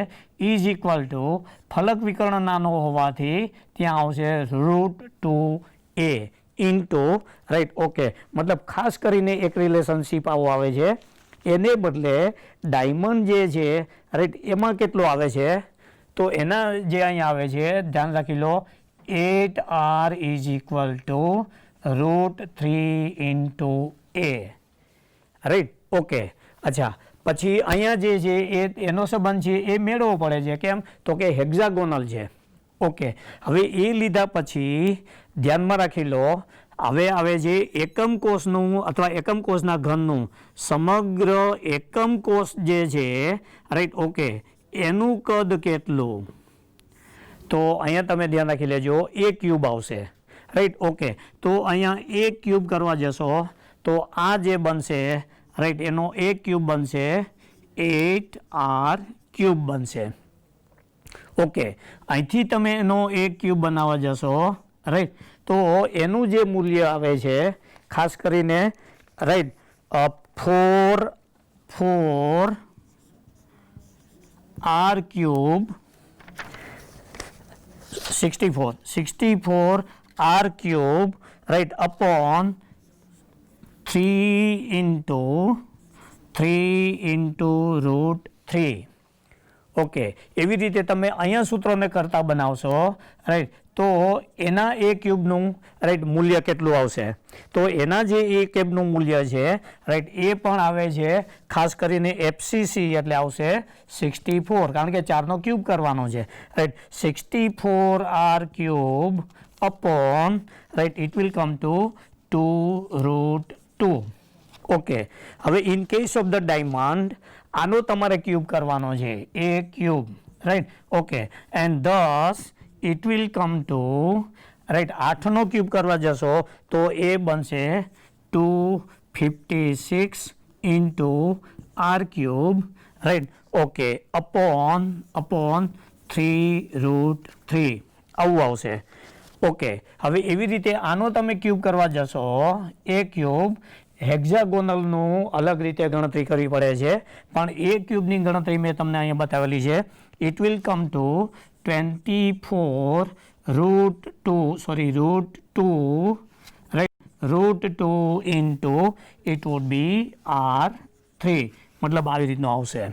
ઇઝ ઇક્વલ ટુ ફલક વિકર્ણ નાનો હોવાથી ત્યાં આવશે √2a ઇન્ટુ રાઈટ. ઓકે, મતલબ ખાસ કરીને એક રિલેશનશીપ આવો આવે છે. એને બદલે ડાયમંડ જે છે રાઈટ એમાં કેટલો આવે છે તો એના જે અહીંયા આવે છે ધ્યાન રાખી લો 8r is equal two √3 into a right. Okay, અચ્છા પછી અહીંયા જે છે એનો સંબંધ છે એ મેળવવો પડે છે. કેમ તો કે હેક્ઝાગોનલ છે. ઓકે, હવે એ લીધા પછી ધ્યાનમાં રાખી લો હવે આવે છે એકમ કોષનું અથવા એકમ કોષના ઘનનું સમગ્ર એકમ કોષ જે છે રાઈટ. ઓકે, એનું કદ કેટલું તો અહીંયા તમે ધ્યાન રાખી લેજો a ક્યુબ આવશે રાઈટ. ઓકે, તો અહીંયા a ક્યુબ કરવા જશો તો આ જે બનશે રાઈટ એનો a ક્યુબ બનશે 8r ક્યુબ બનશે. ઓકે, અહીંથી તમે એનો a ક્યુબ બનાવવા જશો રાઈટ તો એનું જે મૂલ્ય આવે છે ખાસ કરીને right 4r cube 64r cube right upon 3 into √3. Okay, એવી રીતે તમે અહીંયા સૂત્રોને કરતા બનાવશો રાઈટ તો એના એ ક્યુબનું રાઈટ મૂલ્ય કેટલું આવશે તો એના જે એ ક્યુબનું મૂલ્ય છે રાઈટ એ પણ આવે છે ખાસ કરીને એફસીસી એટલે આવશે 64 કારણ કે 4નો ક્યુબ કરવાનો છે right. 64r cube upon right it will come to 2√2. Okay, હવે in case of the diamond આનો તમારે ક્યુબ કરવાનો છે a cube right. Okay, and thus it will come to right 8નો ક્યુબ કરવા જશો તો એ બનશે 256 into r cube right. Okay, upon 3√3 આવું આવશે. ઓકે, હવે એવી રીતે આનો તમે ક્યુબ કરવા જશો a ક્યુબ હેક્ઝાગોનલનું અલગ રીતે ગણતરી કરવી પડે છે પણ એ ક્યુબની ગણતરી મેં તમને અહીંયા બતાવેલી છે. It will come to 24 √2 into it would be r3 મતલબ આવી રીતનું આવશે.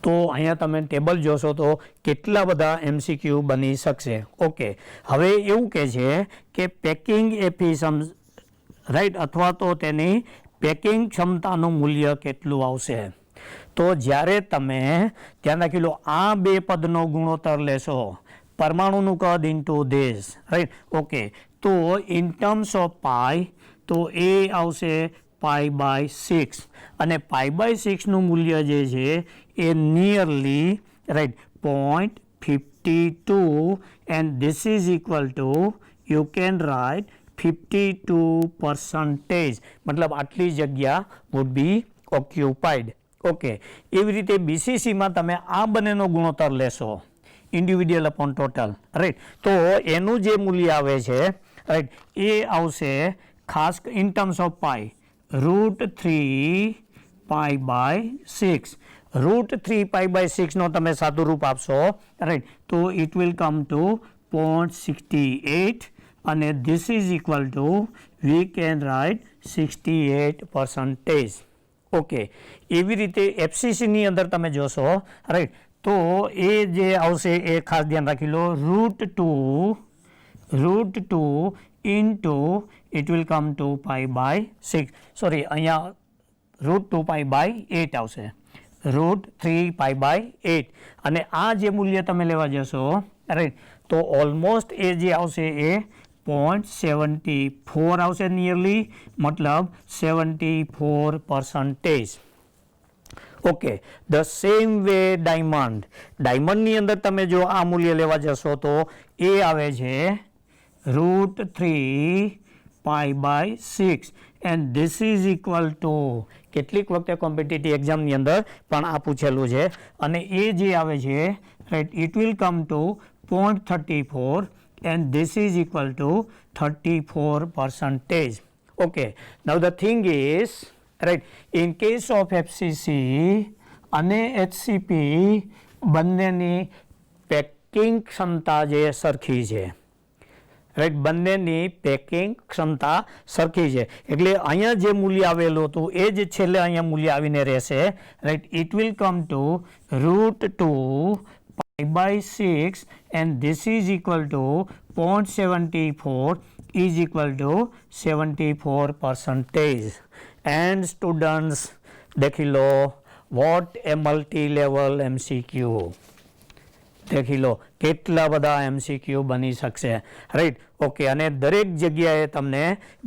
તો અહીંયા તમે ટેબલ જોશો તો કેટલા બધા MCQ બની શકશે. ઓકે, હવે એવું કહે છે કે પેકિંગ એફિશિયન્સી રાઈટ અથવા તો તેની પેકિંગ ક્ષમતાનું મૂલ્ય કેટલું આવશે તો જ્યારે તમે ધ્યાન રાખી લો આ બે પદનો ગુણોત્તર લેશો પરમાણુનું કદ ઇન્ટુ ધીસ રાઈટ. ઓકે, તો ઇન ટર્મ્સ ઓફ પાઈ તો એ આવશે π/6 અને π/6નું મૂલ્ય જે છે એ nearly right 0.52 and this is equal to you can write 52% મતલબ આટલી જગ્યા વુડ બી ઓક્યુપાઈડ. ઓકે, એવી રીતે બીસીસીમાં તમે આ બંનેનો ગુણોત્તર લેશો ઇન્ડિવિડ્યુઅલ અપોન ટોટલ રાઈટ તો એનું જે મૂલ્ય આવે છે રાઈટ એ આવશે ખાસ ઇન ટર્મ્સ ઓફ પાઈ √3 π/6. √3 π/6 નો તમે સાદું રૂપ આપશો રાઈટ તો ઇટ વિલ કમ ટુ 0.68 અને this is equal two V can right 68%. Okay, એવી રીતે એફસીસીની અંદર તમે જોશો રાઈટ તો એ જે આવશે એ ખાસ ધ્યાન રાખી લો, √2 into it will come to π/6, sorry અહીંયા √2 π/8 આવશે, √3 π/8, અને આ જે મૂલ્ય તમે લેવા જશો રાઈટ, તો ઓલમોસ્ટ એ જે આવશે એ 0.74 આવશે નિયરલી, મતલબ 74%. ઓકે, ધ સેમ વે ડાયમંડની અંદર તમે જો આ મૂલ્ય લેવા જશો તો એ આવે છે √3 π/6, and this is equal to, કેટલીક વખતે કોમ્પિટિટિવ એક્ઝામની અંદર પણ આ પૂછેલું છે, અને એ જે આવે છે right, it will come to 0.34, and this is equal to 34%. Okay, now the thing is right, in case of FCC અને HCP બંનેની પેકિંગ ક્ષમતા જે સરખી છે રાઈટ, બંનેની પેકિંગ ક્ષમતા સરખી છે, એટલે અહીંયા જે મૂલ્ય આવેલું હતું એ જ છેલ્લે અહીંયા મૂલ્ય આવીને રહેશે right, it will come to √2 π/6, and this is equal to 0.74 is equal to 74%. And students देखी लो what a multi-level MCQ, देखी लो કેટલા બધા MCQ બની શકશે રાઈટ. ઓકે, અને દરેક જગ્યાએ તમને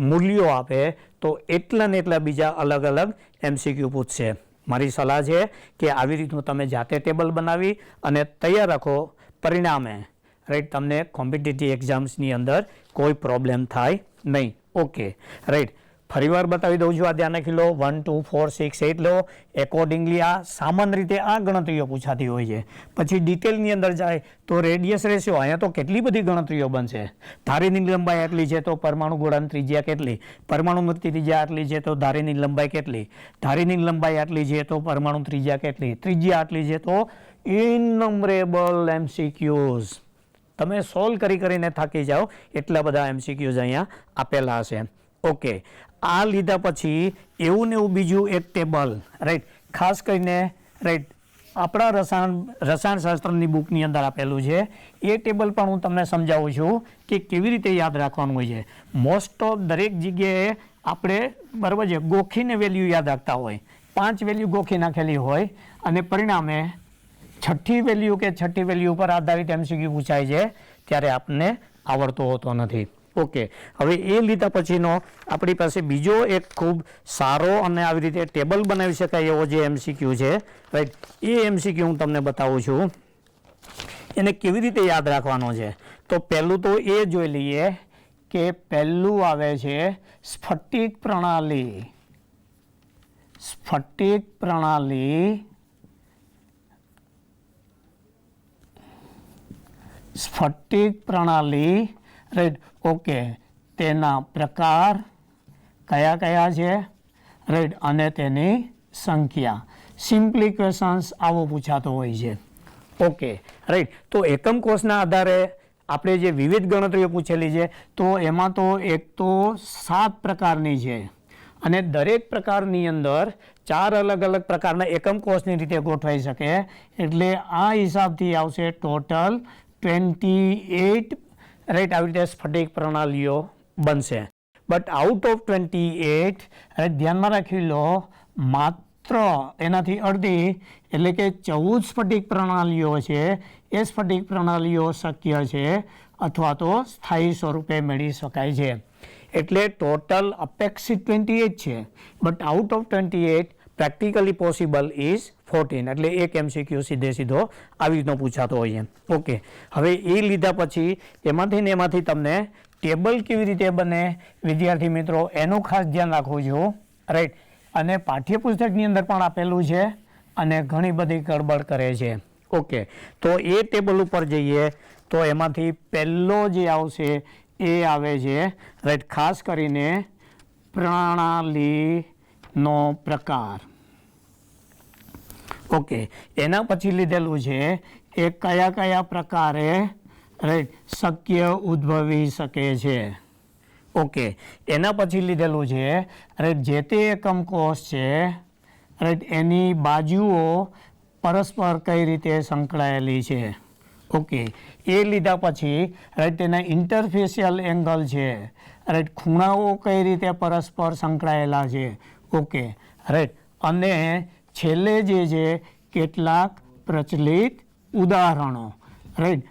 મૂલ્યો આપે તો એટલા ને એટલા બીજા અલગ અલગ MCQ પૂછશે. મારી સલાહ છે કે આવી રીતનું તમે જાતે ટેબલ બનાવી અને તૈયાર રાખો, પરિણામે રાઈટ તમને કોમ્પિટિટિવ એક્ઝામ્સની અંદર કોઈ પ્રોબ્લેમ થાય નહીં. ઓકે રાઈટ, ફરીવાર બતાવી દઉં છું, આ ધ્યાન રાખી લો, 1 2 4 6 8 લો, એકોર્ડિંગલી આ સામાન્ય રીતે આ ગણતરીઓ પૂછાતી હોય છે. પછી ડિટેલની અંદર જાય તો રેડિયસ રેશિયો, અહીંયા તો કેટલી બધી ગણતરીઓ બનશે, ધારીની લંબાઈ આટલી છે તો પરમાણુ ગોળાની ત્રિજ્યા કેટલી, પરમાણુની ત્રિજ્યા આટલી છે તો ધારીની લંબાઈ કેટલી, ધારીની લંબાઈ આટલી છે તો પરમાણુ ત્રિજ્યા કેટલી, ત્રિજ્યા આટલી છે તો ઇનનંબરેબલ MCQs, તમે સોલ્વ કરીને થાકી જાઓ એટલા બધા MCQs અહીંયા આપેલા હશે. ઓકે, આ લીધા પછી એવું ને એવું બીજું એક ટેબલ રાઈટ, ખાસ કરીને રાઈટ આપણા રસાયણશાસ્ત્રની બુકની અંદર આપેલું છે, એ ટેબલ પણ હું તમને સમજાવું છું કે કેવી રીતે યાદ રાખવાનું હોય છે. મોસ્ટ ઓફ દરેક જગ્યાએ આપણે બરાબર છે ગોખીને વેલ્યુ યાદ રાખતા હોય, 5 વેલ્યુ ગોખી નાખેલી હોય, અને પરિણામે છઠ્ઠી વેલ્યુ ઉપર આધારિત MCQ પૂછાય છે ત્યારે આપણને આવડતો હોતો નથી. ઓકે, હવે એ લીધા પછીનો આપણી પાસે બીજો એક ખૂબ સારો અને આવી રીતે ટેબલ બનાવી શકાય એવો જે MCQ છે રાઈટ, એ MCQ હું તમને બતાવું છું, એને કેવી રીતે યાદ રાખવાનો છે. તો પહેલું તો એ જોઈ લઈએ કે પહેલું આવે છે સ્ફટિક પ્રણાલી રાઈટ. ઓકે, તેના પ્રકાર કયા કયા છે રાઈટ, અને તેની સંખ્યા. સિમ્પલી ક્વેશ્ચન્સ આવો પૂછાતો હોય છે. ઓકે રાઈટ, તો એકમ કોષના આધારે આપણે જે વિવિધ ગણતરીઓ પૂછેલી છે તો એમાં તો એક તો 7 પ્રકારની છે, અને દરેક પ્રકારની અંદર 4 અલગ અલગ પ્રકારના એકમ કોષની રીતે ગોઠવાઈ શકે, એટલે આ હિસાબથી આવશે ટોટલ 28 રાઈટ, આવી રીતે સ્ફટિક પ્રણાલીઓ બનશે. બટ આઉટ ઓફ 28 ધ્યાનમાં રાખી લો માત્ર એનાથી અડધી એટલે કે 14 સ્ફટિક પ્રણાલીઓ છે, એ સ્ફટિક પ્રણાલીઓ શક્ય છે અથવા તો સ્થાયી સ્વરૂપે મેળવી શકાય છે. એટલે ટોટલ અપેક્ષિત 28 છે, but out of 28 practically possible is 14, એટલે એક MCQ સીધો આવી રીતનો પૂછાતો હોય છે. ઓકે, હવે એ લીધા પછી એમાંથી તમને ટેબલ કેવી રીતે બને વિદ્યાર્થી મિત્રો એનું ખાસ ધ્યાન રાખવું જોઈએ રાઈટ, અને પાઠ્યપુસ્તકની અંદર પણ આપેલું છે અને ઘણી બધી ગડબડ કરે છે. ઓકે, તો એ ટેબલ ઉપર જઈએ તો એમાંથી પહેલો જે આવશે એ આવે છે રાઈટ, ખાસ કરીને પ્રણાલીનો પ્રકાર. ઓકે, એના પછી લીધેલું છે એ કયા કયા પ્રકારે રાઈટ શક્ય ઉદ્ભવી શકે છે. ઓકે, એના પછી લીધેલું છે રાઈટ જે તે એકમ કોષ છે રાઈટ, એની બાજુઓ પરસ્પર કઈ રીતે સંકળાયેલી છે. ઓકે, એ લીધા પછી રાઈટ તેના ઇન્ટરફેશિયલ એંગલ છે, રાઈટ ખૂણાઓ કઈ રીતે પરસ્પર સંકળાયેલા છે. ઓકે રાઈટ, અને છેલ્લે જે છે કેટલાક પ્રચલિત ઉદાહરણો. રાઈટ,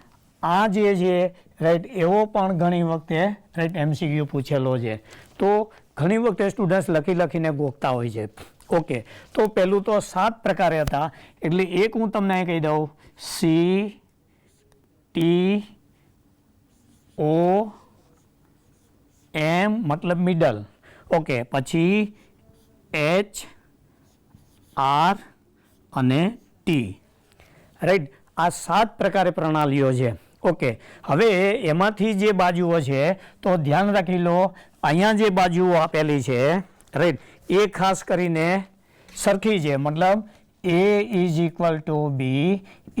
આ જે છે રાઈટ એવો પણ ઘણી વખતે રાઈટ MCQ પૂછેલો છે. તો ઘણી વખતે સ્ટુડન્ટ્સ લખીને ગોખતા હોય છે. ઓકે, તો પહેલું તો 7 પ્રકારે હતા, એટલે એક હું તમને અહીં કહી દઉં, CTOM મતલબ મિડલ. ઓકે, પછી HR અને T. રાઈટ, આ 7 પ્રકારે પ્રણાલીઓ છે. ઓકે, હવે એમાંથી જે બાજુઓ છે તો ધ્યાન રાખી લો, અહીંયા જે બાજુઓ આપેલી છે રાઈટ એ ખાસ કરીને સરખી છે, મતલબ A = B =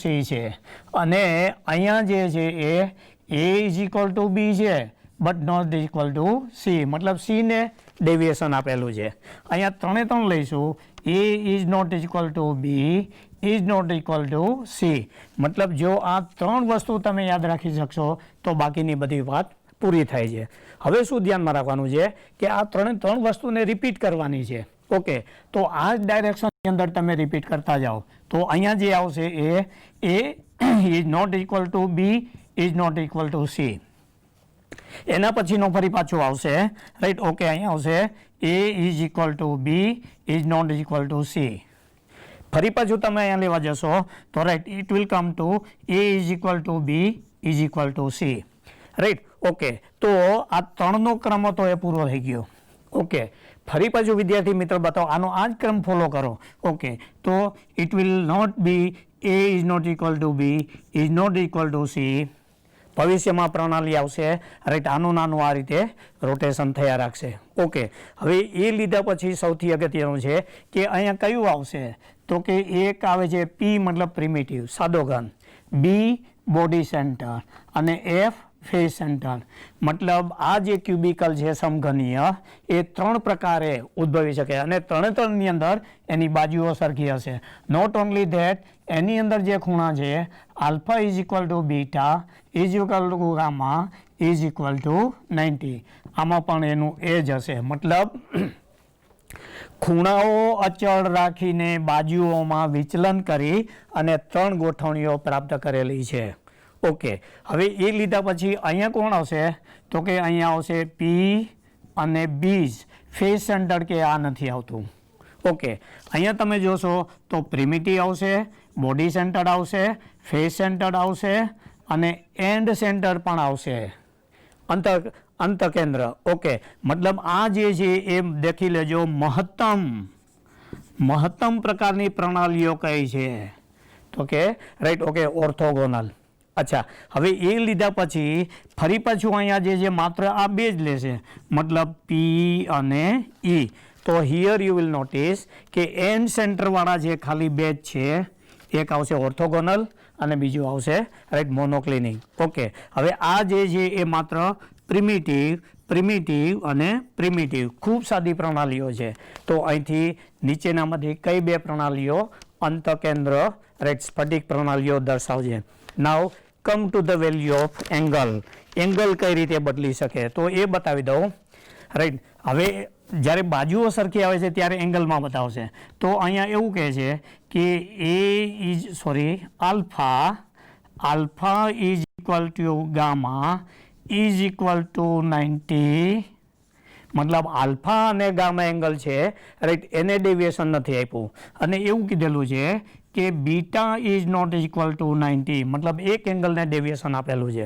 C છે, અને અહીંયા જે છે એ A = B છે બટ નોટ = C, મતલબ C ને ડેવિએશન આપેલું છે. અહીંયા 3 લઈશું, A ≠ B = C, મતલબ જો આ 3 વસ્તુ તમે યાદ રાખી શકશો તો બાકીની બધી વાત પૂરી થાય છે. હવે શું ધ્યાનમાં રાખવાનું છે કે આ 3 વસ્તુને રિપીટ કરવાની છે. ઓકે, તો આ જ ડાયરેક્શનની અંદર તમે રિપીટ કરતા જાઓ તો અહીંયા જે આવશે એ A ≠ B = C. એના પછીનો ફરી પાછું આવશે રાઈટ. ઓકે, અહીંયા આવશે A = B ≠ C. ફરી પાછું તમે અહીંયા લેવા જશો તો right it will come to A = B = C. Right. Okay, તો આ 3નો ક્રમ હતો એ પૂરો થઈ ગયો. ઓકે, ફરી પાછું વિદ્યાર્થી મિત્ર બતાવો, આનો આ જ ક્રમ ફોલો કરો. ઓકે, તો it will not be A = B = C. ભવિષ્યમાં પ્રણાલી આવશે રાઈટ, આનું નાનું આ રીતે રોટેશન થયા રાખશે. ઓકે, હવે એ લીધા પછી સૌથી અગત્યનું છે કે અહીંયા કયું આવશે તો કે એક આવે છે P મતલબ પ્રિમિટિવ સાદો ઘન, B બોડી સેન્ટર અને F ફેસ સેન્ટર. મતલબ આ જે ક્યુબિકલ છે સમઘનીય એ 3 પ્રકારે ઉદ્ભવી શકે અને 3ની અંદર એની બાજુઓ સરખી હશે. નોટ ઓનલી ધેટ, એની અંદર જે ખૂણા છે આલ્ફા = બીટા = ગામા = 90, આમાં પણ એનું એ જ હશે. મતલબ ખૂણાઓ અચળ રાખીને બાજુઓમાં વિચલન કરી અને 3 ગોઠવણીઓ પ્રાપ્ત કરેલી છે. ઓકે, હવે એ લીધા પછી અહીંયા કોણ આવશે તો કે અહીંયા આવશે P અને B. ફેસ સેન્ટર કે આ નથી આવતું. ઓકે, અહીંયા તમે જોશો તો પ્રિમિટિવ આવશે, બોડી સેન્ટર આવશે, ફેસ સેન્ટર આવશે અને એન્ડ સેન્ટર પણ આવશે, અંતકેન્દ્ર. ઓકે, મતલબ આ જે છે એ દેખી લેજો મહત્તમ પ્રકારની પ્રણાલીઓ કઈ છે તો કે રાઈટ. Okay, orthogonal. અચ્છા, હવે એ લીધા પછી ફરી પાછું અહીંયા જે છે માત્ર આ 2 જ લેશે, મતલબ P અને E. તો હિયર યુ વિલ નોટિસ કે એન્ડ સેન્ટરવાળા જે ખાલી 2 જ છે, એક આવશે ઓર્થોગોનલ અને બીજું આવશે રાઈટ મોનોક્લિનિક. ઓકે, હવે આ જે છે એ માત્ર પ્રિમિટિવ અને પ્રિમિટિવ ખૂબ સાદી પ્રણાલીઓ છે. તો અહીંથી નીચેનામાંથી કઈ 2 પ્રણાલીઓ અંતકેન્દ્ર રાઈટ સ્ફટિક પ્રણાલીઓ દર્શાવશે. Now come to the value of angle. Angle કઈ રીતે બદલી શકે તો એ બતાવી દઉં રાઈટ. હવે જ્યારે બાજુઓ સરખી આવે છે ત્યારે એંગલમાં બતાવશે. તો અહીંયા એવું કહે છે કે આલ્ફા = ગામા = 90, મતલબ આલ્ફા અને ગામા એંગલ છે રાઈટ, એને ડેવિએશન નથી આપ્યું. અને એવું કીધેલું છે કે બીટા = = 90, મતલબ એક એંગલને ડેવિએશન આપેલું છે.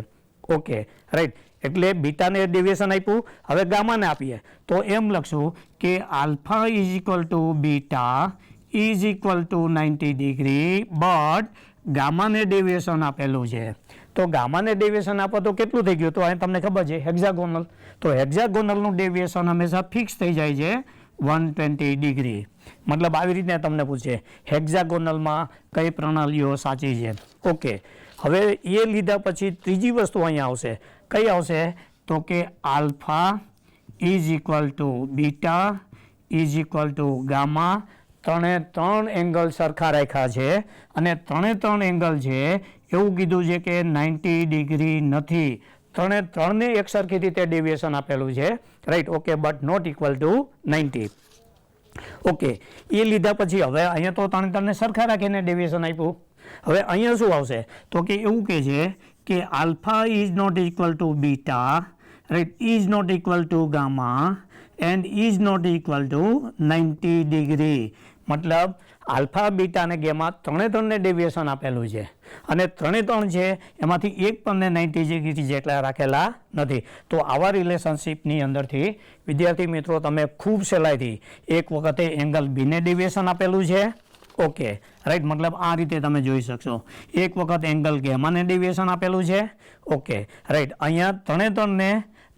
ઓકે રાઈટ, એટલે બીટાને ડેવિએશન આપ્યું, હવે ગામાને આપીએ તો એમ લખશું કે આલ્ફા = બીટા = 90 ડિગ્રી બટ ગામાને ડેવિએશન આપેલું છે. તો ગામાને ડેવિએશન આપો તો કેટલું થઈ ગયું તો અહીં તમને ખબર છે હેક્ઝાગોનલ. તો હેક્ઝાગોનલનું ડેવિએશન હંમેશા ફિક્સ થઈ જાય છે 120 ડિગ્રી. મતલબ આવી રીતે તમને પૂછે હેક્ઝાગોનલમાં કઈ પ્રણાલીઓ સાચી છે. ઓકે, હવે એ લીધા પછી ત્રીજી વસ્તુ અહીંયા આવશે, કઈ આવશે તો કે આલ્ફા = બીટા = ગામા ત્રણ એંગલ સરખા રાખ્યા છે અને ત્રણ એંગલ છે એવું કીધું છે કે 90 ડિગ્રી નથી. ત્રણને એક સરખી રીતે ડેવિએશન આપેલું છે, right. Okay, but not equal to 90. Okay, એ લીધા પછી હવે અહીંયા તો ત્રણે સરખા રાખીને ડેવિએશન આપ્યું. હવે અહીંયા શું આવશે તો કે એવું કહે છે કે alpha is not equal to beta, right, is not equal to gamma and is not equal to 90 degree. મતલબ આલ્ફા, બીટા અને ગેમા ત્રણને ડેવિએશન આપેલું છે અને ત્રણ છે એમાંથી એક પણને 90 ડિગ્રી જેટલા રાખેલા નથી. તો આવા રિલેશનશિપની અંદરથી વિદ્યાર્થી મિત્રો તમે ખૂબ સહેલાઈથી એક વખતે એંગલ બીને ડેવિએશન આપેલું છે. ઓકે, રાઈટ, મતલબ આ રીતે તમે જોઈ શકશો. એક વખત એંગલ ગેમાને ડેવિએશન આપેલું છે. Okay, right. અહીંયા ત્રણને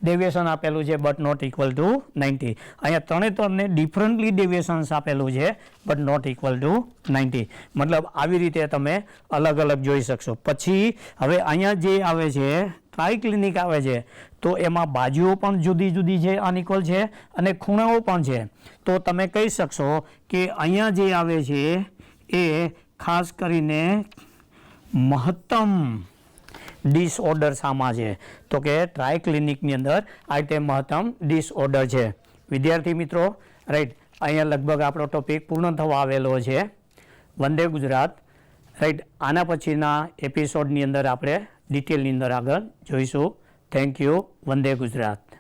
ડેવિએશન આપેલું છે બટ નોટ ઇક્વલ ટુ 90. અહીંયા ત્રણને ડિફરન્ટલી ડેવિએશન્સ આપેલું છે બટ નોટ ઇક્વલ ટુ 90. મતલબ આવી રીતે તમે અલગ અલગ જોઈ શકશો. પછી હવે અહીંયા જે આવે છે ટ્રાઇક્લિનિક આવે છે તો એમાં બાજુઓ પણ જુદી જુદી છે, અનઇક્વલ છે, અને ખૂણાઓ પણ છે. તો તમે કહી શકશો કે અહીંયા જે આવે છે એ ખાસ કરીને મહત્તમ ડિસઓર્ડર શામાં છે તો કે ટ્રાયક્લિનિકની અંદર આ રીતે મહત્તમ ડિસઓર્ડર છે. વિદ્યાર્થી મિત્રો, રાઈટ, અહીંયા લગભગ આપણો ટોપિક પૂર્ણ થવા આવેલો છે. વંદે ગુજરાત, રાઈટ. આના પછીના એપિસોડની અંદર આપણે ડિટેલની અંદર આગળ જોઈશું. Thank you. વંદે ગુજરાત.